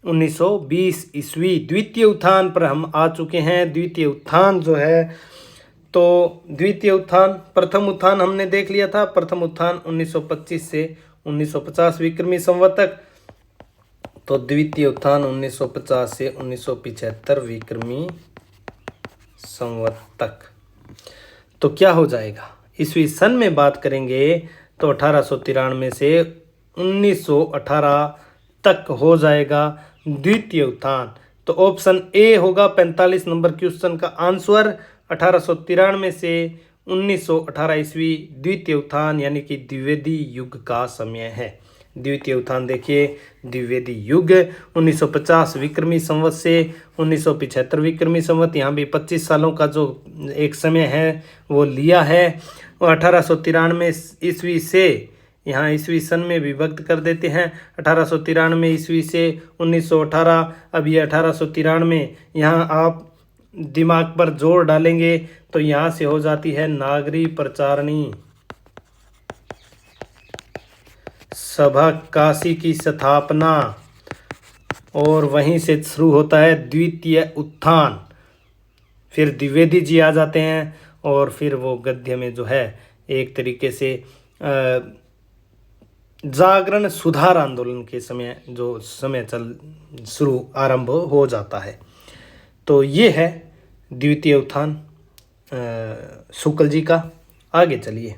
1920 ईस्वी। द्वितीय उत्थान पर हम आ चुके हैं। द्वितीय उत्थान जो है, तो द्वितीय उत्थान, प्रथम उत्थान हमने देख लिया था। प्रथम उत्थान 1925 से 1950 विक्रमी संवत तक, तो द्वितीय उत्थान 1950 से 1975 विक्रमी संवत तक। तो क्या हो जाएगा? ईस्वी सन में बात करेंगे तो 1893 से 1918 तक हो जाएगा द्वितीय उत्थान। तो ऑप्शन ए होगा 45 नंबर क्वेश्चन का आंसर। 1893 से 1918 ईस्वी द्वितीय उत्थान, यानी कि द्विवेदी युग का समय है। द्वितीय उत्थान देखिए, द्विवेदी युग 1950 विक्रमी संवत से 1975 विक्रमी संवत, यहाँ भी 25 सालों का जो एक समय है वो लिया है। और 1893 ईस्वी से, यहाँ ईस्वी सन में विभक्त कर देते हैं, 1893 ईस्वी से 1918। अब ये 1893, यहाँ आप दिमाग पर जोर डालेंगे तो यहाँ से हो जाती है नागरी प्रचारणी सभा काशी की स्थापना, और वहीं से शुरू होता है द्वितीय उत्थान। फिर द्विवेदी जी आ जाते हैं, और फिर वो गद्य में जो है एक तरीके से जागरण सुधार आंदोलन के समय जो समय आरंभ हो जाता है। तो ये है द्वितीय उत्थान। शुक्ल जी का। आगे चलिए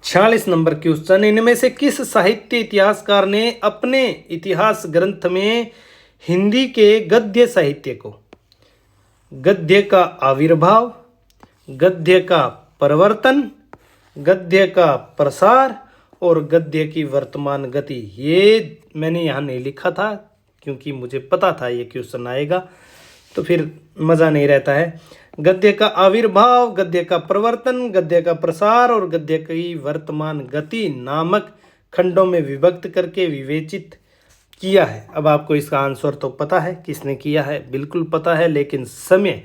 46 नंबर क्वेश्चन, इनमें से किस साहित्य इतिहासकार ने अपने इतिहास ग्रंथ में हिंदी के गद्य साहित्य को गद्य का आविर्भाव, गद्य का परिवर्तन, गद्य का प्रसार और गद्य की वर्तमान गति, ये मैंने यहाँ नहीं लिखा था क्योंकि मुझे पता था ये क्वेश्चन आएगा, तो फिर मज़ा नहीं रहता है। गद्य का आविर्भाव, गद्य का प्रवर्तन, गद्य का प्रसार और गद्य की वर्तमान गति नामक खंडों में विभक्त करके विवेचित किया है। अब आपको इसका आंसर तो पता है किसने किया है, बिल्कुल पता है, लेकिन समय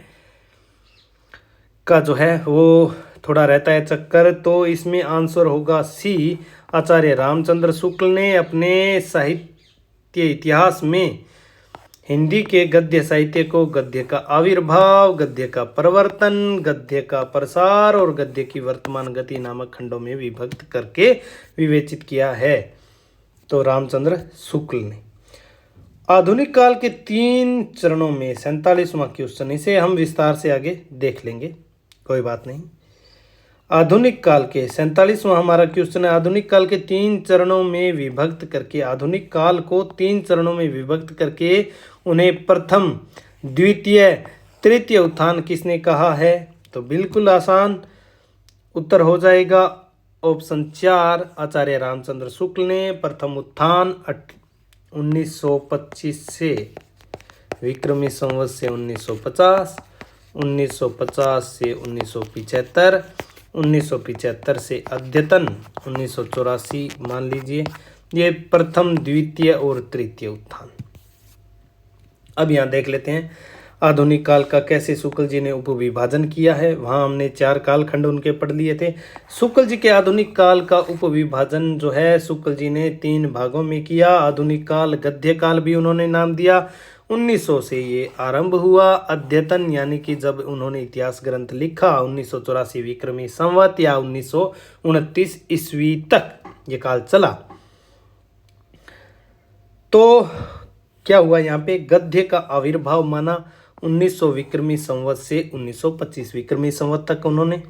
का जो है वो थोड़ा रहता है चक्कर। तो इसमें आंसर होगा सी, आचार्य रामचंद्र शुक्ल ने अपने साहित्य इतिहास में हिंदी के गद्य साहित्य को गद्य का आविर्भाव, गद्य का परिवर्तन, गद्य का प्रसार और गद्य की वर्तमान गति नामक खंडों में विभक्त करके विवेचित किया है। तो रामचंद्र शुक्ल ने। आधुनिक काल के 3 चरणों में 47वां क्वेश्चन, इसे हम विस्तार से आगे देख लेंगे, कोई बात नहीं। आधुनिक काल के 47वां हमारा क्वेश्चन है, आधुनिक काल के 3 चरणों में विभक्त करके, आधुनिक काल को 3 चरणों में विभक्त करके उन्हें प्रथम, द्वितीय, तृतीय उत्थान किसने कहा है? तो बिल्कुल आसान उत्तर हो जाएगा ऑप्शन 4, आचार्य रामचंद्र शुक्ल ने। प्रथम उत्थान 1925 से विक्रमी संवत से 1950, 1950 से 1975, 1975 से अद्यतन 1984 मान लीजिए, ये प्रथम, द्वितीय और तृतीय उत्थान। अब यहाँ देख लेते हैं आधुनिक काल का कैसे शुक्ल जी ने उपविभाजन किया है। वहाँ हमने 4 कालखंड उनके पढ़ लिए थे। शुक्ल जी के आधुनिक काल का उपविभाजन जो है शुक्ल जी ने 3 भागों में किया। आधुनिक काल, गद्य काल भी उन्होंने नाम दिया। 1900 से ये आरंभ हुआ। अद्यतन यानी कि जब उन्होंने इतिहास ग्रंथ लिखा 1984 विक्रमी संवत या 1929 ईस्वी तक ये काल चला। तो क्या हुआ यहाँ पे? गद्य का आविर्भाव माना 1900 विक्रमी संवत से 1925 विक्रमी संवत तक उन्होंने।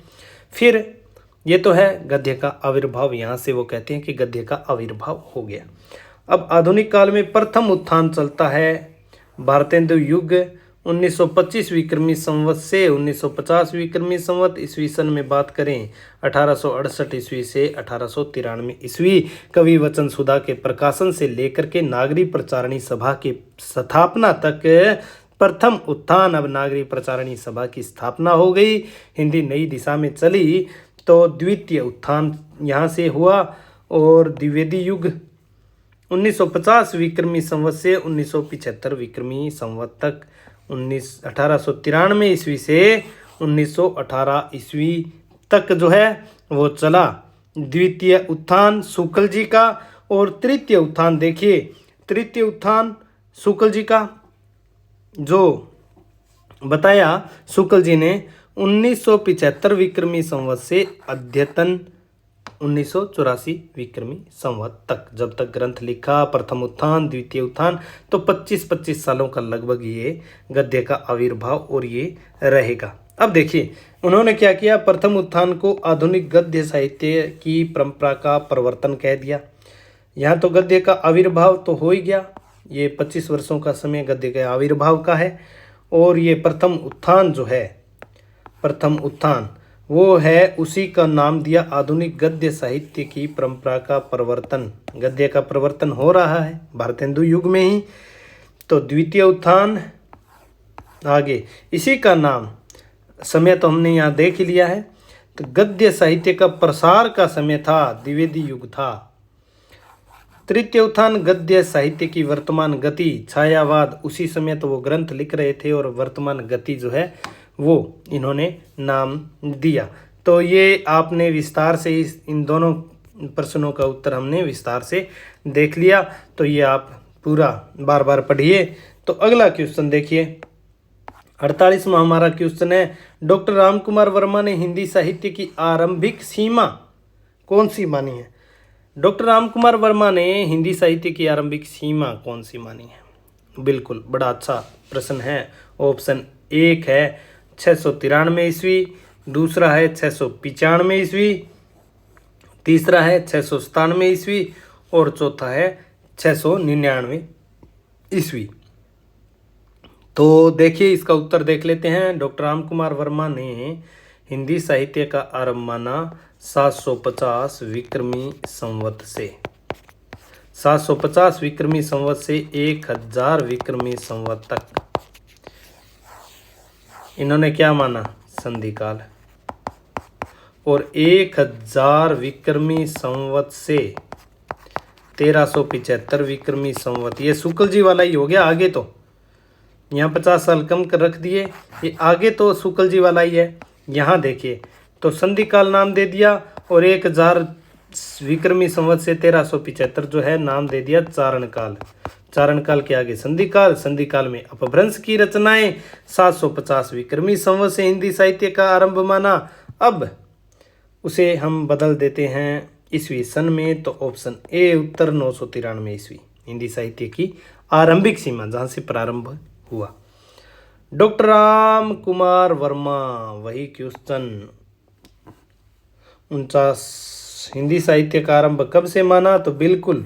फिर ये तो है गद्य का आविर्भाव, यहाँ से वो कहते हैं कि गद्य का आविर्भाव हो गया। अब आधुनिक काल में प्रथम उत्थान चलता है भारतेंदु युग 1925 विक्रमी संवत से 1950 विक्रमी संवत। ईस्वी सन में बात करें 1868 ईस्वी से 1893 ईस्वी। कवि वचन सुधा के प्रकाशन से लेकर के नागरी प्रचारणी सभा की स्थापना तक प्रथम उत्थान। अब नागरी प्रचारणी सभा की स्थापना हो गई, हिंदी नई दिशा में चली, तो द्वितीय उत्थान यहाँ से हुआ। और द्विवेदी युग 1950 विक्रमी संवत से 1975 विक्रमी संवत तक, 1893 ईस्वी से 1918 ईस्वी तक जो है वो चला द्वितीय उत्थान शुक्ल जी का। और तृतीय उत्थान देखिए, तृतीय उत्थान शुक्ल जी का जो बताया शुक्ल जी ने 1975 विक्रमी संवत से अद्यतन 1984 विक्रमी संवत तक, जब तक ग्रंथ लिखा, प्रथम उत्थान, द्वितीय उत्थान, तो 25-25 सालों का लगभग ये गद्य का आविर्भाव और ये रहेगा। अब देखिए उन्होंने क्या किया, प्रथम उत्थान को आधुनिक गद्य साहित्य की परंपरा का प्रवर्तन कह दिया। यहाँ तो गद्य का आविर्भाव तो हो ही गया, ये 25 वर्षों का समय गद्य के आविर्भाव का है। और ये प्रथम उत्थान जो है, प्रथम उत्थान वो है, उसी का नाम दिया आधुनिक गद्य साहित्य की परंपरा का प्रवर्तन। गद्य का प्रवर्तन हो रहा है भारतेंदु युग में ही। तो द्वितीय उत्थान आगे, इसी का नाम, समय तो हमने यहाँ देख ही लिया है। तो गद्य साहित्य का प्रसार का समय था, द्विवेदी युग था। तृतीय उत्थान गद्य साहित्य की वर्तमान गति, छायावाद, उसी समय तो वो ग्रंथ लिख रहे थे और वर्तमान गति जो है वो इन्होंने नाम दिया। तो ये आपने विस्तार से इन दोनों प्रश्नों का उत्तर हमने विस्तार से देख लिया। तो ये आप पूरा बार बार पढ़िए। तो अगला क्वेश्चन देखिए, 48वां हमारा क्वेश्चन है, डॉक्टर रामकुमार वर्मा ने हिंदी साहित्य की आरंभिक सीमा कौन सी मानी है? डॉक्टर रामकुमार वर्मा ने हिंदी साहित्य की आरंभिक सीमा कौन सी मानी है? बिल्कुल बड़ा अच्छा प्रश्न है। ऑप्शन 1 है 693 ईस्वी, दूसरा है 695 ईस्वी, तीसरा है 697 ईस्वी और चौथा है 699 ईस्वी। तो देखिए इसका उत्तर देख लेते हैं। डॉक्टर राम कुमार वर्मा ने हिंदी साहित्य का आरंभ माना 750 विक्रमी संवत से। 750 विक्रमी संवत से 1000 विक्रमी संवत तक इन्होंने क्या माना? संधि काल। और 1000 विक्रमी संवत से 1375 विक्रमी संवत, ये शुक्ल जी वाला ही हो गया। आगे तो यहाँ 50 साल कम कर रख दिए, ये आगे तो शुक्ल जी वाला ही है। यहाँ देखिए तो संधि काल नाम दे दिया और 1000 विक्रमी संवत से 1375 जो है नाम दे दिया चारण काल। चारण काल के आगे संधि काल, संधि काल में अपभ्रंश की रचनाएं। 750 विक्रमी संवत से हिंदी साहित्य का आरंभ माना। अब उसे हम बदल देते हैं ईस्वी सन में, तो ऑप्शन ए उत्तर 993 ईस्वी हिंदी साहित्य की आरंभिक सीमा, जहाँ से प्रारंभ हुआ। डॉक्टर राम कुमार वर्मा, वही क्वेश्चन 49 हिंदी साहित्य का आरंभ कब से माना? तो बिल्कुल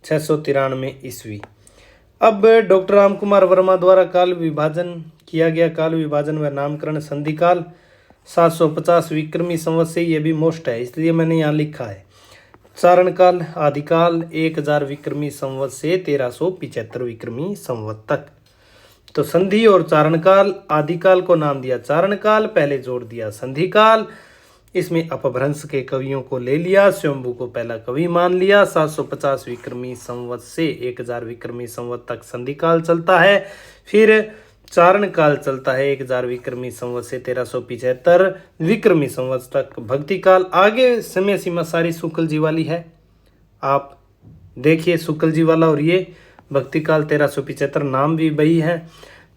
693 ईस्वी। अब डॉक्टर राम कुमार वर्मा द्वारा काल विभाजन किया गया। काल विभाजन व नामकरण संधि काल 750 विक्रमी संवत से, ये भी मोस्ट है इसलिए मैंने यहाँ लिखा है। चारण काल आदिकाल 1000 विक्रमी संवत से 1375 विक्रमी संवत तक। तो संधि और चारण काल, आदिकाल को नाम दिया चारण काल, पहले जोड़ दिया संधि काल। इसमें अपभ्रंश के कवियों को ले लिया, स्वयंभू को पहला कवि मान लिया। 750 विक्रमी संवत से 1000 विक्रमी संवत तक संधि काल चलता है। फिर चारण काल चलता है 1000 विक्रमी संवत से 1375 विक्रमी संवत तक भक्ति काल। आगे समय सीमा सारी शुक्ल जी वाली है, आप देखिए शुक्ल जी वाला। और ये भक्ति काल 1375, नाम भी वही है।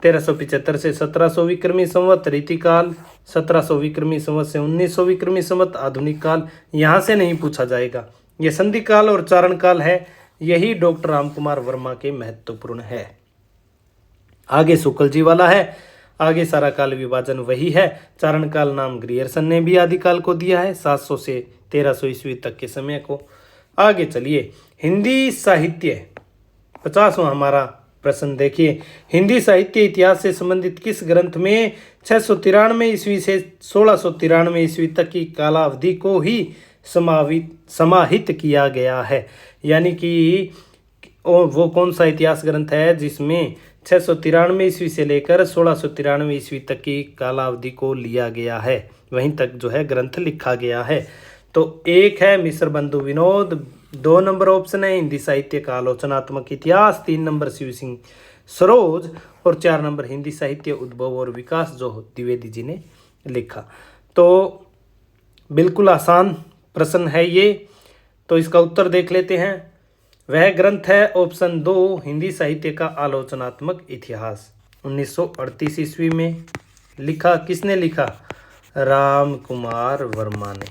1375 से 1700 विक्रमी संवत रीतिकाल, 1700 विक्रमी संवत से 1900 विक्रमी संवत आधुनिक काल। यहाँ से नहीं पूछा जाएगा, ये संधि काल और चारण काल है। यही डॉक्टर राम कुमार वर्मा के महत्वपूर्ण है। आगे शुक्ल जी वाला है, आगे सारा काल विभाजन वही है। चारण काल नाम ग्रियर्सन ने भी आदिकाल को दिया है, 700 से 1300 ईस्वी तक के समय को। आगे चलिए, हिंदी साहित्य 50वां हमारा प्रश्न देखिए। हिंदी साहित्य इतिहास से संबंधित किस ग्रंथ में 693 ईस्वी से 1693 ईस्वी तक की कालावधि को ही समाहित किया गया है? यानी कि वो कौन सा इतिहास ग्रंथ है जिसमें 693 ईस्वी से लेकर 1693 ईस्वी तक की कालावधि को लिया गया है, वहीं तक जो है ग्रंथ लिखा गया है? तो एक है मिश्र बंधु विनोद, 2 नंबर ऑप्शन है हिंदी साहित्य का आलोचनात्मक इतिहास, 3 नंबर शिव सिंह सरोज और 4 नंबर हिंदी साहित्य उद्भव और विकास जो द्विवेदी जी ने लिखा। तो बिल्कुल आसान प्रश्न है ये, तो इसका उत्तर देख लेते हैं। वह ग्रंथ है ऑप्शन 2 हिंदी साहित्य का आलोचनात्मक इतिहास। 1938 ईस्वी में लिखा। किसने लिखा? राम कुमार वर्मा ने।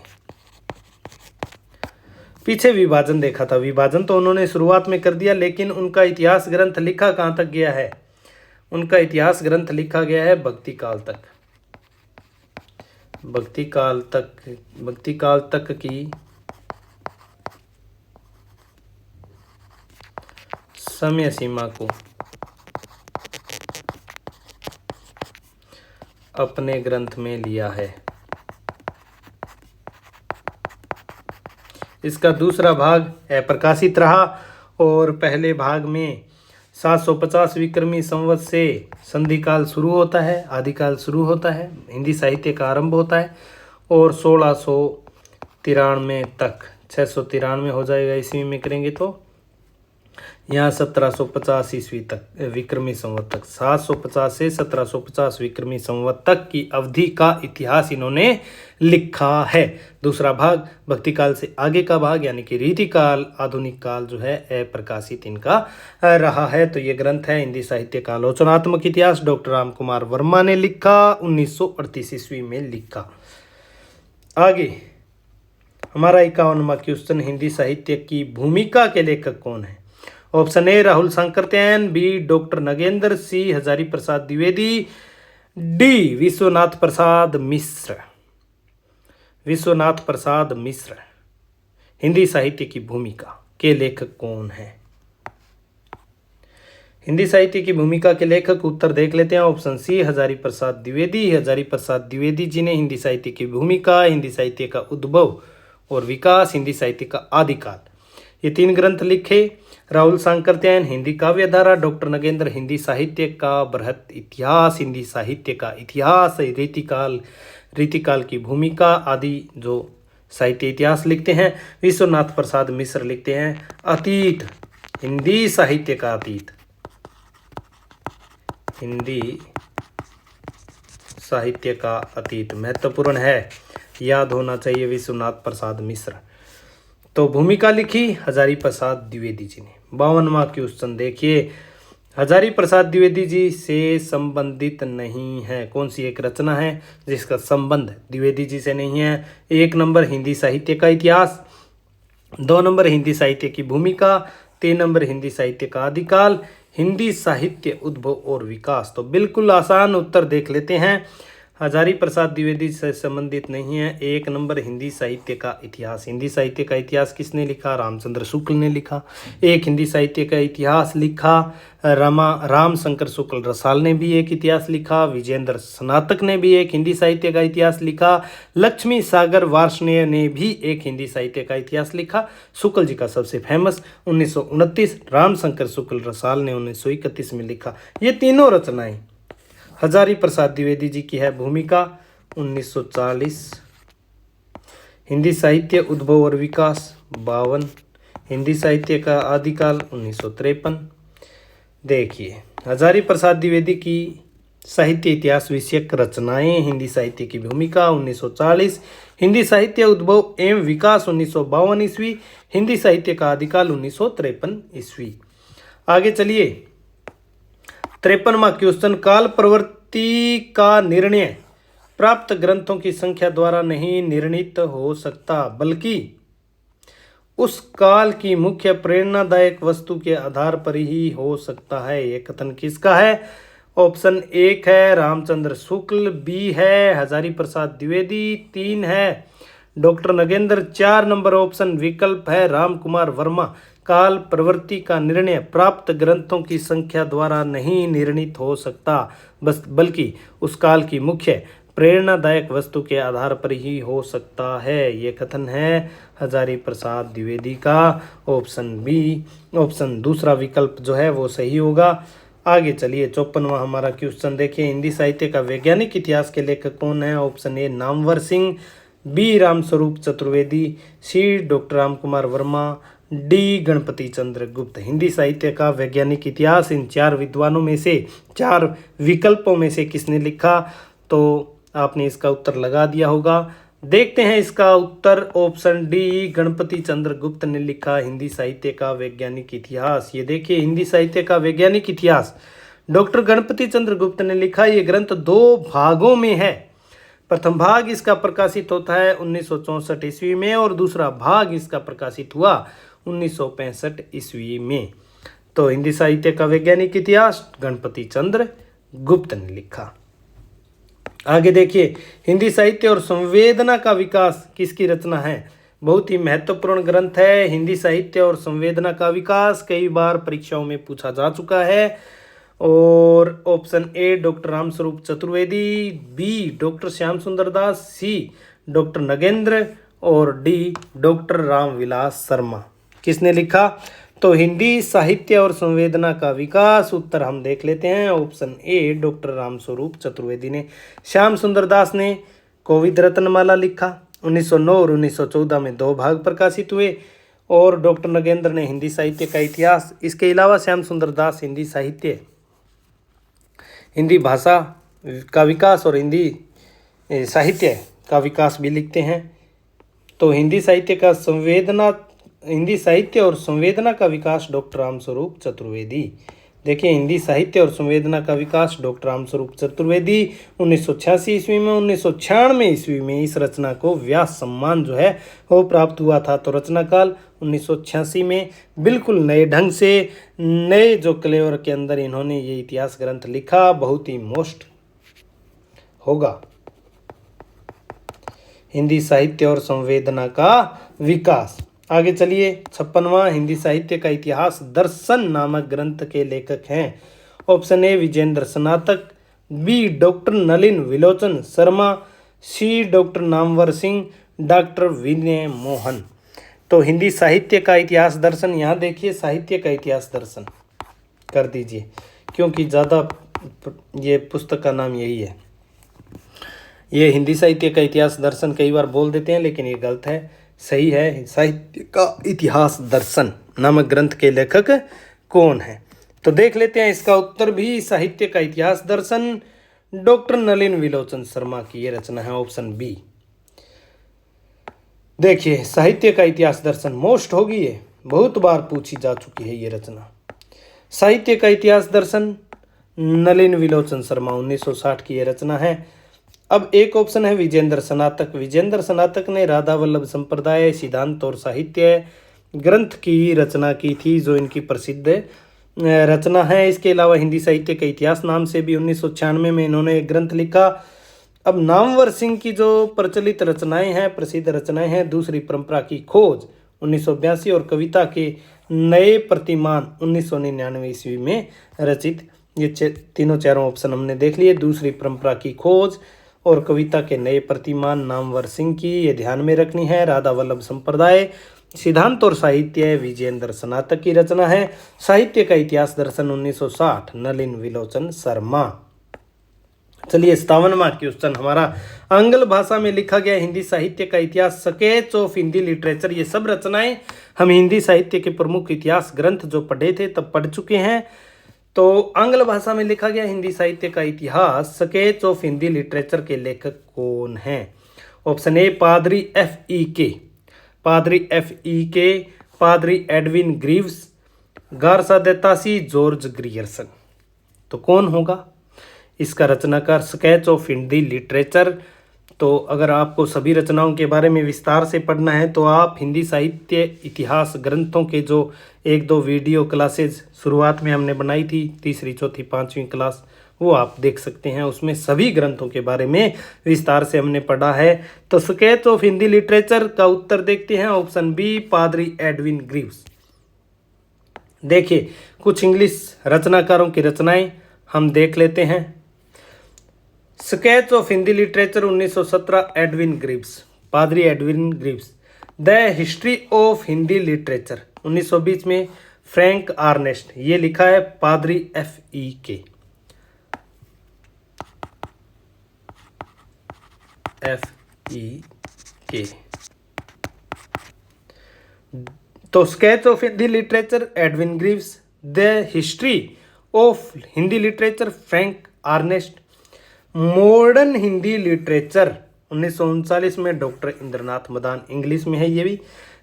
पीछे विभाजन देखा था, विभाजन तो उन्होंने शुरुआत में कर दिया, लेकिन उनका इतिहास ग्रंथ लिखा कहाँ तक गया है? उनका इतिहास ग्रंथ लिखा गया है भक्ति काल तक। भक्ति काल तक की समय सीमा को अपने ग्रंथ में लिया है। इसका दूसरा भाग प्रकाशित रहा और पहले भाग में 750 विक्रमी संवत से संधि काल शुरू होता है, आदिकाल शुरू होता है, हिंदी साहित्य का आरंभ होता है और 1693 तक, 693 हो जाएगा ईस्वी में करेंगे तो यहाँ 1750 ईस्वी तक विक्रमी संवत तक, 750 से 1750 विक्रमी संवत तक की अवधि का इतिहास इन्होंने लिखा है। दूसरा भाग भक्ति काल से आगे का भाग यानी कि रीतिकाल आधुनिक काल जो है अप्रकाशित इनका रहा है। तो ये ग्रंथ है हिंदी साहित्य का आलोचनात्मक इतिहास, डॉक्टर राम कुमार वर्मा ने लिखा, 1938 ईस्वी में लिखा। आगे हमारा 51वां क्वेश्चन, हिंदी साहित्य की भूमिका के लेखक कौन है? Option A Rahul Sankrityayan, B doctor Nagendra, C Hazari Prasad Dwivedi, D Vishwanath Prasad Mishra. Vishwanath Prasad Mishra Hindi साहित्य की भूमिका के लेखक कौन है? हिंदी साहित्य की भूमिका के लेखक उत्तर देख लेते हैं। Option C Hazari Prasad Dwivedi. हजारी प्रसाद द्विवेदी जी ने हिंदी साहित्य की भूमिका, हिंदी साहित्य का उद्भव और विकास, हिंदी साहित्य का आदिकाल, ये 3 ग्रंथ लिखे। राहुल सांकृत्यायन हिंदी काव्य धारा, डॉक्टर नगेंद्र हिंदी साहित्य का बृहत इतिहास, हिंदी साहित्य का इतिहास, रीतिकाल की भूमिका आदि जो साहित्य इतिहास लिखते हैं। विश्वनाथ प्रसाद मिश्र लिखते हैं अतीत, हिंदी साहित्य का अतीत, हिंदी साहित्य का अतीत महत्वपूर्ण है, याद होना चाहिए विश्वनाथ प्रसाद मिश्र। तो भूमिका लिखी हजारी प्रसाद द्विवेदी जी ने। 52वां क्वेश्चन देखिए, हजारी प्रसाद द्विवेदी जी से संबंधित नहीं है कौन सी एक रचना है जिसका संबंध द्विवेदी जी से नहीं है? 1 नंबर हिंदी साहित्य का इतिहास, 2 नंबर हिंदी साहित्य की भूमिका, 3 नंबर हिंदी साहित्य का आदिकाल, हिंदी साहित्य उद्भव और विकास। तो बिल्कुल आसान उत्तर देख लेते हैं। हजारी प्रसाद द्विवेदी से संबंधित नहीं है। 1 नंबर हिंदी साहित्य का इतिहास। हिंदी साहित्य का इतिहास किसने लिखा? रामचंद्र शुक्ल ने लिखा। एक हिंदी साहित्य का इतिहास लिखा राम शंकर शुक्ल रसाल ने भी एक इतिहास लिखा। विजेंद्र स्नातक ने भी एक हिंदी साहित्य का इतिहास लिखा। लक्ष्मी सागर वार्ष्णेय ने भी एक हिंदी साहित्य का इतिहास लिखा। शुक्ल जी का सबसे फेमस 1929, राम शंकर शुक्ल रसाल ने 1931 में लिखा। ये तीनों रचनाएं हजारी प्रसाद द्विवेदी जी की है। भूमिका 1940, हिंदी साहित्य उद्भव और विकास 52, हिंदी साहित्य का आदिकाल 1953। देखिए हजारी प्रसाद द्विवेदी की साहित्य इतिहास विषयक रचनाएं, हिंदी साहित्य की भूमिका 1940, हिंदी साहित्य उद्भव एवं विकास 1952 ईस्वी, हिंदी साहित्य का आदिकाल 1953 ईस्वी। आगे चलिए 53वां क्वेश्चन, काल प्रवृत्ति का निर्णय प्राप्त ग्रंथों की संख्या द्वारा नहीं निर्णित हो सकता बल्कि उस काल की मुख्य प्रेरणादायक वस्तु के आधार पर ही हो सकता है। यह कथन किसका है? ऑप्शन 1 है रामचंद्र शुक्ल, बी है हजारी प्रसाद द्विवेदी, 3 है डॉक्टर नगेंद्र, 4 नंबर ऑप्शन विकल्प है राम कुमार वर्मा। काल प्रवृत्ति का निर्णय प्राप्त ग्रंथों की संख्या द्वारा नहीं निर्णित हो सकता बल्कि उस काल की मुख्य प्रेरणादायक वस्तु के आधार पर ही हो सकता है। ये कथन है हजारी प्रसाद द्विवेदी का। ऑप्शन बी, ऑप्शन दूसरा विकल्प जो है वो सही होगा। आगे चलिए 54वां हमारा क्वेश्चन देखिए, हिंदी साहित्य का वैज्ञानिक इतिहास के लेखक कौन है? Option A Namvar Singh, B Ramswaroop Chaturvedi, C doctor Ram Kumar Verma, D Ganapati Chandra Gupt. Hindi साहित्य का वैज्ञानिक इतिहास इन 4 विद्वानों में से, 4 विकल्पों में से किसने लिखा? तो आपने इसका उत्तर लगा दिया होगा। देखते हैं इसका उत्तर। ऑप्शन डी गणपति चंद्र गुप्त ने लिखा हिंदी साहित्य का वैज्ञानिक इतिहास। ये देखिए हिंदी साहित्य का वैज्ञानिक इतिहास डॉक्टर गणपति चंद्र गुप्त ने लिखा। ये ग्रंथ 2 भागों में है। प्रथम भाग इसका प्रकाशित होता है 1964 ईस्वी में और दूसरा भाग इसका प्रकाशित हुआ 1965 ईस्वी में। तो हिंदी साहित्य का वैज्ञानिक इतिहास गणपति चंद्र गुप्त ने लिखा। आगे देखिए, हिंदी साहित्य और संवेदना का विकास किसकी रचना है? बहुत ही महत्वपूर्ण ग्रंथ है। हिंदी साहित्य और संवेदना का विकास कई बार परीक्षाओं में पूछा जा चुका है। और option A doctor Ramswaroop Chaturvedi, B doctor Shyam Sundar Das, C doctor Nagendra और डी डॉक्टर रामविलास शर्मा। किसने लिखा? तो हिंदी साहित्य और संवेदना का विकास, उत्तर हम देख लेते हैं। Option A doctor Ramswaroop Chaturvedi ने। श्याम सुंदर दास ने कोविद रत्नमाला लिखा 1909 और 1914 में 2 भाग प्रकाशित हुए। और डॉक्टर नगेंद्र ने हिंदी साहित्य का इतिहास। इसके अलावा श्याम सुंदर दास हिंदी साहित्य, हिंदी भाषा का विकास और हिंदी साहित्य का विकास भी लिखते हैं। तो हिंदी साहित्य और संवेदना का विकास डॉक्टर रामस्वरूप चतुर्वेदी। देखिए हिंदी साहित्य और संवेदना का विकास डॉक्टर रामस्वरूप चतुर्वेदी 1986 ईस्वी में। 1996 ईस्वी में इस रचना को व्यास सम्मान जो है वो प्राप्त हुआ था। तो रचना काल 1986 में बिल्कुल नए ढंग से, नए जो क्लेवर के अंदर इन्होंने ये इतिहास ग्रंथ लिखा। बहुत ही मोस्ट होगा। हिंदी साहित्य और संवेदना का विकास। आगे चलिए, 56वां हिंदी साहित्य का इतिहास दर्शन नामक ग्रंथ के लेखक हैं। ऑप्शन ए विजेंद्र स्नातक, बी डॉक्टर नलिन विलोचन शर्मा, सी डॉक्टर नामवर सिंह, डॉक्टर विनय मोहन। तो हिंदी साहित्य का इतिहास दर्शन, यहाँ देखिए साहित्य का इतिहास दर्शन कर दीजिए, क्योंकि ज़्यादा ये पुस्तक का नाम यही है। ये हिंदी साहित्य का इतिहास दर्शन कई बार बोल देते हैं, लेकिन ये गलत है। सही है, साहित्य का इतिहास दर्शन नामक ग्रंथ के लेखक कौन है। तो देख लेते हैं इसका उत्तर भी। साहित्य का इतिहास दर्शन डॉक्टर नलिन विलोचन शर्मा की ये रचना है, ऑप्शन बी। देखिए, साहित्य का इतिहास दर्शन मोस्ट होगी, ये बहुत बार पूछी जा चुकी है ये रचना। साहित्य का इतिहास दर्शन नलिन विलोचन शर्मा 1960 की ये रचना है। अब एक ऑप्शन है विजेंद्र स्नातक। विजेंद्र स्नातक ने राधा वल्लभ संप्रदाय सिद्धांत और साहित्य ग्रंथ की रचना की थी, जो इनकी प्रसिद्ध रचना है। इसके अलावा हिंदी साहित्य के इतिहास नाम से भी 1996 में इन्होंने एक ग्रंथ लिखा। अब नामवर सिंह की जो प्रचलित रचनाएं हैं, प्रसिद्ध रचनाएं हैं, दूसरी परंपरा की खोज 1982 और कविता के नए प्रतिमान 1999 ईस्वी में रचित। ये तीनों चारों ऑप्शन हमने देख लिए। दूसरी परंपरा की खोज और कविता के नए प्रतिमान नामवर सिंह की, ये ध्यान में रखनी है। राधा वल्लभ संप्रदाय सिद्धांत और साहित्य विजेंद्र स्नातक की रचना है। साहित्य का इतिहास दर्शन 1960 नलिन विलोचन शर्मा। चलिए, 57वां क्वेश्चन हमारा, आंग्ल भाषा में लिखा गया हिंदी साहित्य का इतिहास, स्केच ऑफ हिंदी लिटरेचर। ये सब रचनाएं हम हिंदी साहित्य के प्रमुख इतिहास ग्रंथ जो पढ़े थे तब पढ़ चुके हैं। तो आंग्ल भाषा में लिखा गया हिंदी साहित्य का इतिहास, स्केच ऑफ हिंदी लिटरेचर के लेखक कौन हैं। ऑप्शन ए पादरी F.E.K, पादरी F.E.K, पादरी Edwin Greaves, Garcin de Tassy, George Grierson. तो कौन होगा इसका रचनाकार। Sketch of Hindi literature. तो अगर आपको सभी रचनाओं के बारे में विस्तार से पढ़ना है तो आप हिंदी साहित्य इतिहास ग्रंथों के जो 1-2 वीडियो क्लासेज शुरुआत में हमने बनाई थी, तीसरी, चौथी, 5वीं क्लास, वो आप देख सकते हैं। उसमें सभी ग्रंथों के बारे में विस्तार से हमने पढ़ा है। तो स्केच ऑफ हिंदी लिटरेचर का उत्तर देखते हैं, ऑप्शन बी पादरी एडविन ग्रीव्स। देखिए, कुछ इंग्लिश रचनाकारों की रचनाएं हम देख लेते हैं। Sketch of Hindi literature 1917 Edwin Greaves, पादरी Edwin Greaves. The history of Hindi literature 1920 में फ्रैंक आर्नेस्ट, ये लिखा है पादरी F.E.K। तो sketch of Hindi literature Edwin Greaves, the history of Hindi literature Frank Ernest, modern Hindi literature 1939 में डॉक्टर इंद्रनाथ मदान, इंग्लिश में है ये भी।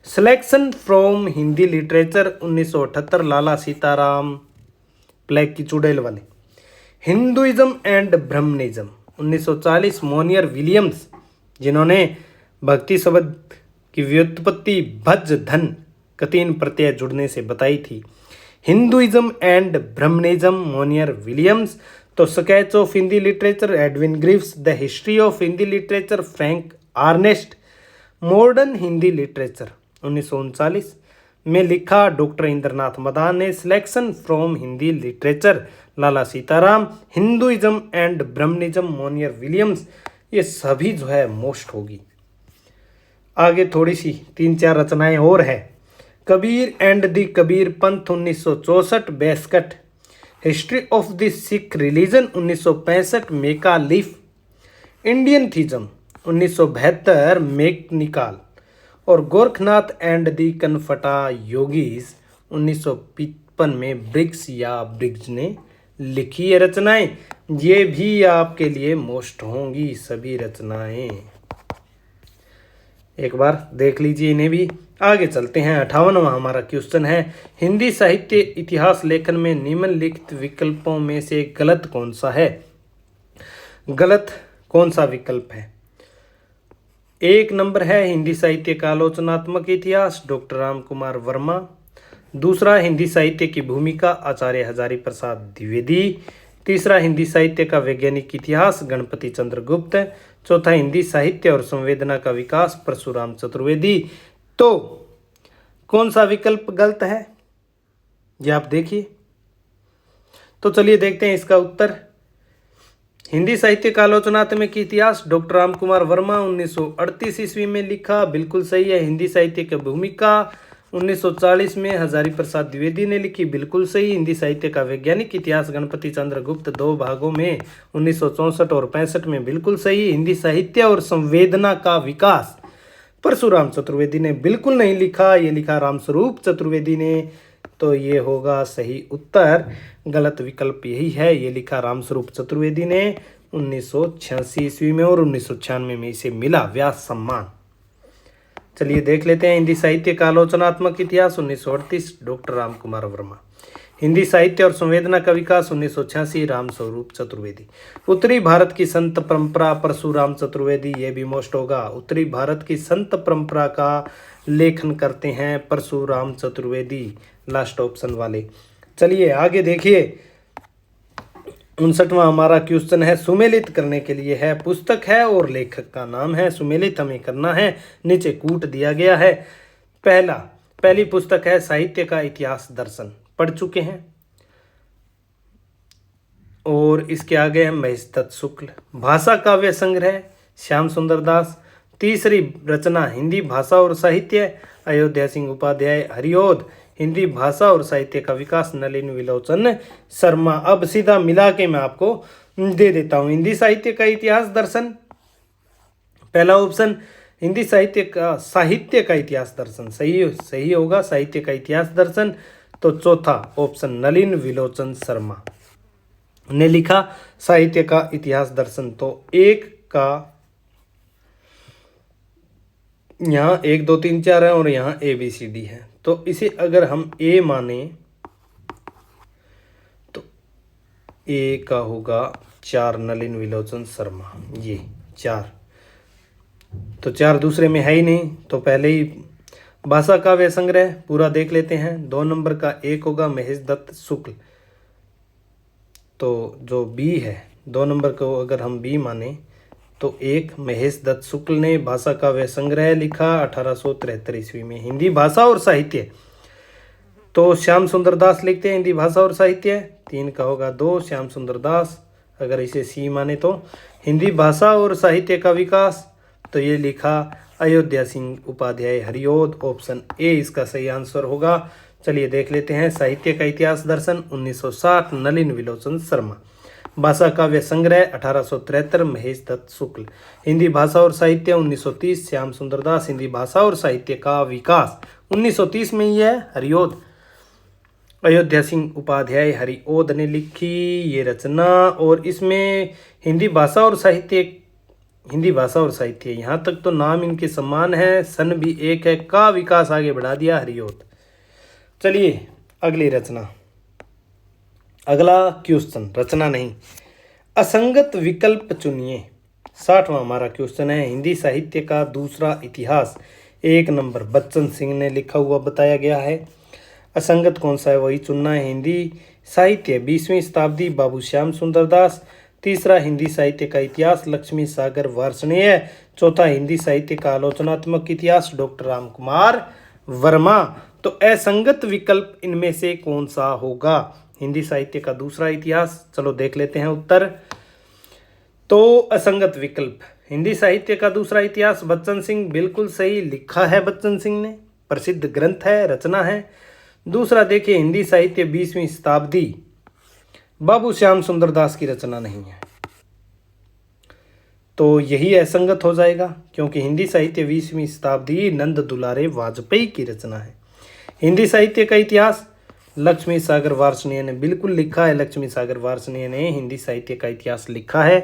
Selection from Hindi literature 1978 Lala Sitaram, black की चुड़ैल वाले। हिंदुइज्म एंड ब्रह्मनिज्म 1940 मोनियर विलियम्स, जिन्होंने भक्ति शब्द की व्युत्पत्ति भज धन का 3 प्रत्यय जुड़ने से बताई थी। Hinduism and Brahmanism Monier Williams. तो sketch of Hindi literature Edwin Greaves, the history of Hindi literature Frank Ernest, modern Hindi literature 1939 में लिखा डॉक्टर इंद्रनाथ मदान ने। Selection from Hindi literature Lala Sitaram, Hinduism and Brahmanism Monier Williams. ये सभी जो है मोस्ट होगी। आगे थोड़ी सी 3-4 रचनाएं और है। Kabir and the Kabir Panth 1964 Westcott, history of the Sikh religion 1965 Macauliffe, Indian theism 1972 Macnicol, और Gorakhnath and the Kanphata yogis 1955 में ब्रिग्स या ब्रिग्स ने लिखी है रचनाएं। ये भी आपके लिए मोस्ट होंगी सभी रचनाएं, एक बार देख लीजिए इन्हें भी। आगे चलते हैं, 58वां हमारा क्वेश्चन है, हिंदी साहित्य इतिहास लेखन में निम्नलिखित विकल्पों में से गलत कौन सा है। गलत कौन सा विकल्प है। 1 नंबर है हिंदी साहित्य का आलोचनात्मक इतिहास, डॉक्टर राम कुमार वर्मा। दूसरा, हिंदी साहित्य की भूमिका, आचार्य हजारी प्रसाद द्विवेदी। तीसरा हिंदी साहित्य का वैज्ञानिक इतिहास गणपति चंद्र गुप्त। चौथा हिंदी साहित्य और संवेदना का विकास परशुराम चतुर्वेदी। तो कौन सा विकल्प गलत है ये आप देखिए। तो चलिए देखते हैं इसका उत्तर। हिंदी साहित्य का आलोचनात्मक इतिहास डॉक्टर राम कुमार वर्मा 1938 ईस्वी में लिखा, बिल्कुल सही है। हिंदी साहित्य की भूमिका 1940 में हजारी प्रसाद द्विवेदी ने लिखी, बिल्कुल सही। हिंदी साहित्य का वैज्ञानिक इतिहास गणपति चंद्र गुप्त 2 भागों में 1964 और 65 में, बिल्कुल सही। हिंदी साहित्य और संवेदना का विकास परशुराम चतुर्वेदी ने बिल्कुल नहीं लिखा, ये लिखा रामस्वरूप चतुर्वेदी ने। तो ये होगा सही उत्तर। गलत विकल्प यही है, ये लिखा रामस्वरूप चतुर्वेदी ने 1986 ईस्वी में और 1996 में इसे मिला व्यास सम्मान। चलिए देख लेते हैं हिंदी साहित्य का आलोचनात्मक इतिहास 1938 डॉक्टर राम कुमार वर्मा। हिंदी साहित्य और संवेदना का विकास 1986 रामस्वरूप चतुर्वेदी। उत्तरी भारत की संत परंपरा परशुराम चतुर्वेदी, ये भी मोस्ट होगा। उत्तरी भारत की संत परंपरा का लेखन करते हैं परशुराम चतुर्वेदी, लास्ट ऑप्शन वाले। चलिए आगे देखिए। 59वां हमारा क्वेश्चन है, सुमेलित करने के लिए है, पुस्तक है और लेखक का नाम है। सुमेलित हमें करना है, नीचे कूट दिया गया है। पहली पुस्तक है साहित्य का इतिहास दर्शन, पढ़ चुके हैं। और इसके आगे है महेश दत्त शुक्ल। भाषा काव्य संग्रह श्याम सुंदर दास। तीसरी रचना हिंदी भाषा और साहित्य अयोध्या सिंह उपाध्याय हरिओद। हिंदी भाषा और साहित्य का विकास नलिन विलोचन शर्मा। अब सीधा मिला के मैं आपको दे देता हूं। हिंदी साहित्य का इतिहास दर्शन पहला ऑप्शन, हिंदी साहित्य का इतिहास दर्शन सही होगा, साहित्य का इतिहास दर्शन। तो चौथा ऑप्शन नलिन विलोचन शर्मा ने लिखा साहित्य का इतिहास दर्शन। तो एक का यहाँ 1 2 3 4 है और यहाँ ABCD है। तो इसे अगर हम A माने तो A का होगा 4 नलिन विलोचन शर्मा, ये 4। तो 4 दूसरे में है ही नहीं, तो पहले ही भाषा काव्य संग्रह पूरा देख लेते हैं। 2 नंबर का 1 होगा महेश दत्त शुक्ल। तो जो B है 2 नंबर को अगर हम B माने तो 1 महेश दत्त शुक्ल ने भाषा काव्य संग्रह लिखा 1873 ईस्वी में। हिंदी भाषा और साहित्य तो श्याम सुंदर दास लिखते हैं हिंदी भाषा और साहित्य। 3 का होगा 2 श्याम सुंदर दास। अगर इसे C माने तो हिंदी भाषा और साहित्य का विकास, तो ये लिखा अयोध्या सिंह उपाध्याय हरिओद। ऑप्शन A इसका सही आंसर होगा। चलिए देख लेते हैं। साहित्य का इतिहास दर्शन 1960 नलिन विलोचन शर्मा। भाषा काव्य संग्रह 1873 महेश दत्त शुक्ल। हिंदी भाषा और साहित्य 1930 श्याम सुंदर दास। हिंदी भाषा और साहित्य का विकास 1930 में ही है हरिओद, अयोध्या सिंह उपाध्याय हरिओद ने लिखी ये रचना। और इसमें हिंदी भाषा और साहित्य यहाँ तक तो नाम इनके समान है, सन भी एक है, का विकास आगे बढ़ा दिया हरिओद। चलिए अगली रचना, अगला क्वेश्चन, रचना नहीं असंगत विकल्प चुनिए। 60वां हमारा क्वेश्चन है, हिंदी साहित्य का दूसरा इतिहास 1 नंबर बच्चन सिंह ने लिखा हुआ बताया गया है। असंगत कौन सा है वही चुनना है। हिंदी साहित्य 20वीं शताब्दी बाबू श्याम सुंदर दास। तीसरा हिंदी साहित्य का इतिहास लक्ष्मी सागर वार्ष्णेय। चौथा हिंदी साहित्य का आलोचनात्मक इतिहास डॉक्टर राम कुमार वर्मा। तो असंगत विकल्प इनमें से कौन सा होगा? हिंदी साहित्य का दूसरा इतिहास। चलो देख लेते हैं उत्तर। तो असंगत विकल्प हिंदी साहित्य का दूसरा इतिहास बच्चन सिंह, बिल्कुल सही लिखा है बच्चन सिंह ने, प्रसिद्ध ग्रंथ है, रचना है। दूसरा देखिए हिंदी साहित्य 20वीं शताब्दी बाबू श्याम सुंदर दास की रचना नहीं है, तो यही असंगत हो जाएगा क्योंकि हिंदी साहित्य 20वीं शताब्दी नंद दुलारे वाजपेयी की रचना है। हिंदी साहित्य का इतिहास लक्ष्मी सागर वार्ष्णेय ने बिल्कुल लिखा है। लक्ष्मी सागर वार्ष्णेय ने हिंदी साहित्य का इतिहास लिखा है।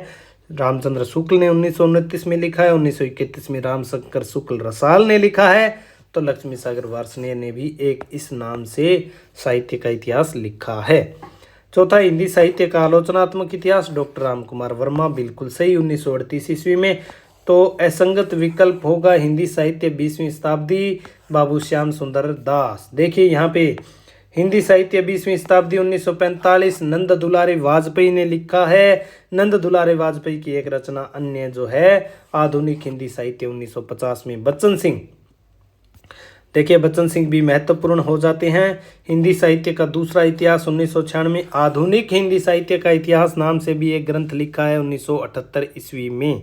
रामचंद्र शुक्ल ने 1929 में लिखा है। 1931 में रामशंकर शुक्ल रसाल ने लिखा है। तो लक्ष्मी सागर वार्ष्णेय ने भी एक इस नाम से साहित्य का इतिहास लिखा है। चौथा हिंदी साहित्य का आलोचनात्मक इतिहास डॉक्टर राम कुमार वर्मा, बिल्कुल सही 1938 ईस्वी में। तो असंगत विकल्प होगा हिंदी साहित्य 20वीं शताब्दी बाबू श्याम सुंदर दास। देखिए यहाँ पे हिंदी साहित्य 20वीं शताब्दी 1945 नंद दुलारे वाजपेयी ने लिखा है। नंद दुलारे वाजपेयी की एक रचना अन्य जो है आधुनिक हिंदी साहित्य 1950 में बच्चन सिंह। देखिए बच्चन सिंह भी महत्वपूर्ण हो जाते हैं। हिंदी साहित्य का दूसरा इतिहास 1996 आधुनिक हिंदी साहित्य का इतिहास नाम से भी एक ग्रंथ लिखा है 1978 ईस्वी में।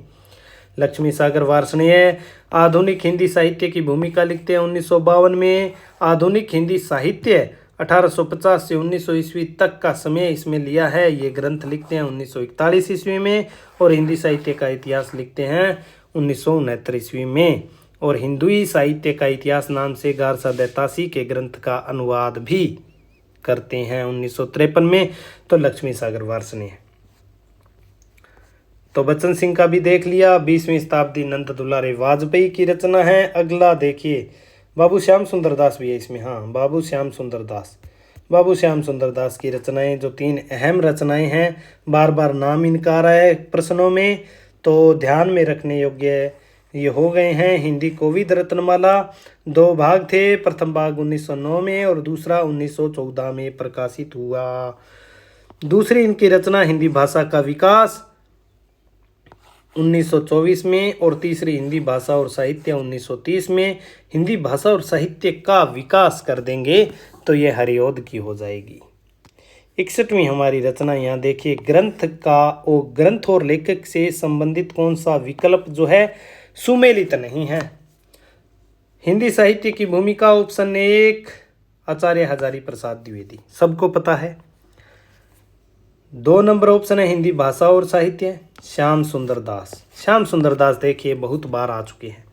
लक्ष्मी सागर वार्ष्णेय आधुनिक हिंदी साहित्य की भूमिका लिखते हैं 1952 में। आधुनिक हिंदी साहित्य 1850 से 1900 ईस्वी तक का समय इसमें लिया है। ये ग्रंथ लिखते हैं 1941 ईस्वी में और हिंदी साहित्य का इतिहास लिखते हैं 1969 ईस्वी में। और हिंदुई साहित्य का इतिहास नाम से गारसा दैतासी के ग्रंथ का अनुवाद भी करते हैं 1953 में, तो लक्ष्मी सागर वार्ष्णेय। तो बच्चन सिंह का भी देख लिया। 20वीं शताब्दी नंद दुलारे वाजपेयी की रचना है। अगला देखिए बाबू श्याम सुंदर दास भी है इसमें। हाँ, बाबू श्याम सुंदर दास। बाबू श्याम सुंदर दास की रचनाएं जो 3 अहम रचनाएं हैं, बार बार नाम इनका आ रहा है प्रश्नों में, तो ध्यान में रखने योग्य ये हो गए हैं। हिंदी कोविद रत्नमाला 2 भाग थे। प्रथम भाग 1909 में और दूसरा 1914 में प्रकाशित हुआ। दूसरी इनकी रचना हिंदी भाषा का विकास 1924 में और तीसरी हिंदी भाषा और साहित्य 1930 में। हिंदी भाषा और साहित्य का विकास कर देंगे तो ये हरिऔध की हो जाएगी। 61वीं हमारी रचना यहाँ देखिए, ग्रंथ और लेखक से संबंधित कौन सा विकल्प जो है सुमेलित नहीं है। हिंदी साहित्य की भूमिका ऑप्शन 1 आचार्य हजारी प्रसाद द्विवेदी, सबको पता है। 2 नंबर ऑप्शन है हिंदी भाषा और साहित्य श्याम सुंदर दास। श्याम सुंदर दास देखिए बहुत बार आ चुके हैं।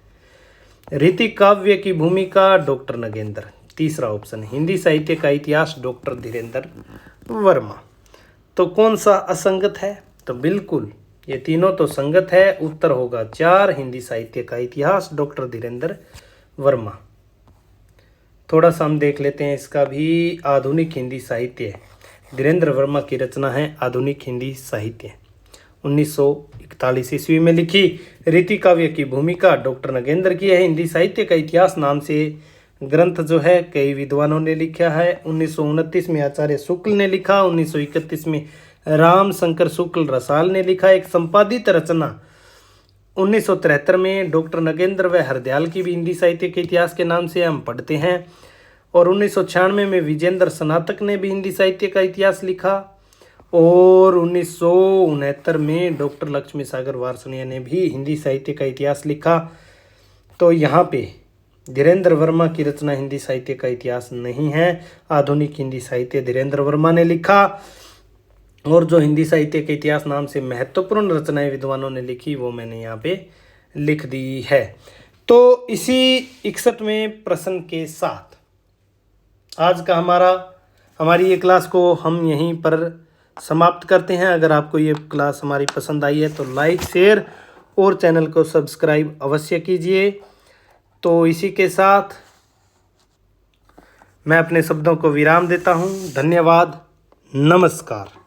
रीति काव्य की भूमिका डॉक्टर नगेंद्र। तीसरा ऑप्शन हिंदी साहित्य का इतिहास डॉक्टर धीरेन्द्र वर्मा। तो कौन सा असंगत है? तो बिल्कुल ये तीनों तो संगत है। उत्तर होगा 4 हिंदी साहित्य का इतिहास डॉक्टर धीरेन्द्र वर्मा। थोड़ा सा हम देख लेते हैं इसका भी। आधुनिक हिंदी साहित्य धीरेन्द्र वर्मा की रचना है आधुनिक हिंदी साहित्य 1941 ईस्वी में लिखी। रीति काव्य की भूमिका डॉक्टर नगेंद्र की है। हिंदी साहित्य का इतिहास नाम से ग्रंथ जो है कई विद्वानों ने लिखा है। 1929 में आचार्य शुक्ल ने लिखा। 1931 में राम शंकर शुक्ल रसाल ने लिखा। एक संपादित रचना 1973 में डॉक्टर नगेंद्र व हरदयाल की भी हिंदी साहित्य के इतिहास के नाम से हम पढ़ते हैं। और 1996 में विजेंद्र स्नातक ने भी हिंदी साहित्य का इतिहास लिखा। और 1969 में डॉक्टर लक्ष्मी सागर वार्ष्णेय ने भी हिंदी साहित्य का इतिहास लिखा। तो यहाँ पे धीरेन्द्र वर्मा की रचना हिंदी साहित्य का इतिहास नहीं है। आधुनिक हिंदी साहित्य धीरेन्द्र वर्मा ने लिखा। और जो हिंदी साहित्य के इतिहास नाम से महत्वपूर्ण रचनाएं विद्वानों ने लिखी वो मैंने यहाँ पे लिख दी है। तो इसी 61वें प्रश्न के साथ आज का हमारी ये क्लास को हम यहीं पर समाप्त करते हैं। अगर आपको ये क्लास हमारी पसंद आई है तो लाइक शेयर और चैनल को सब्सक्राइब अवश्य कीजिए। तो इसी के साथ मैं अपने शब्दों को विराम देता हूँ। धन्यवाद, नमस्कार।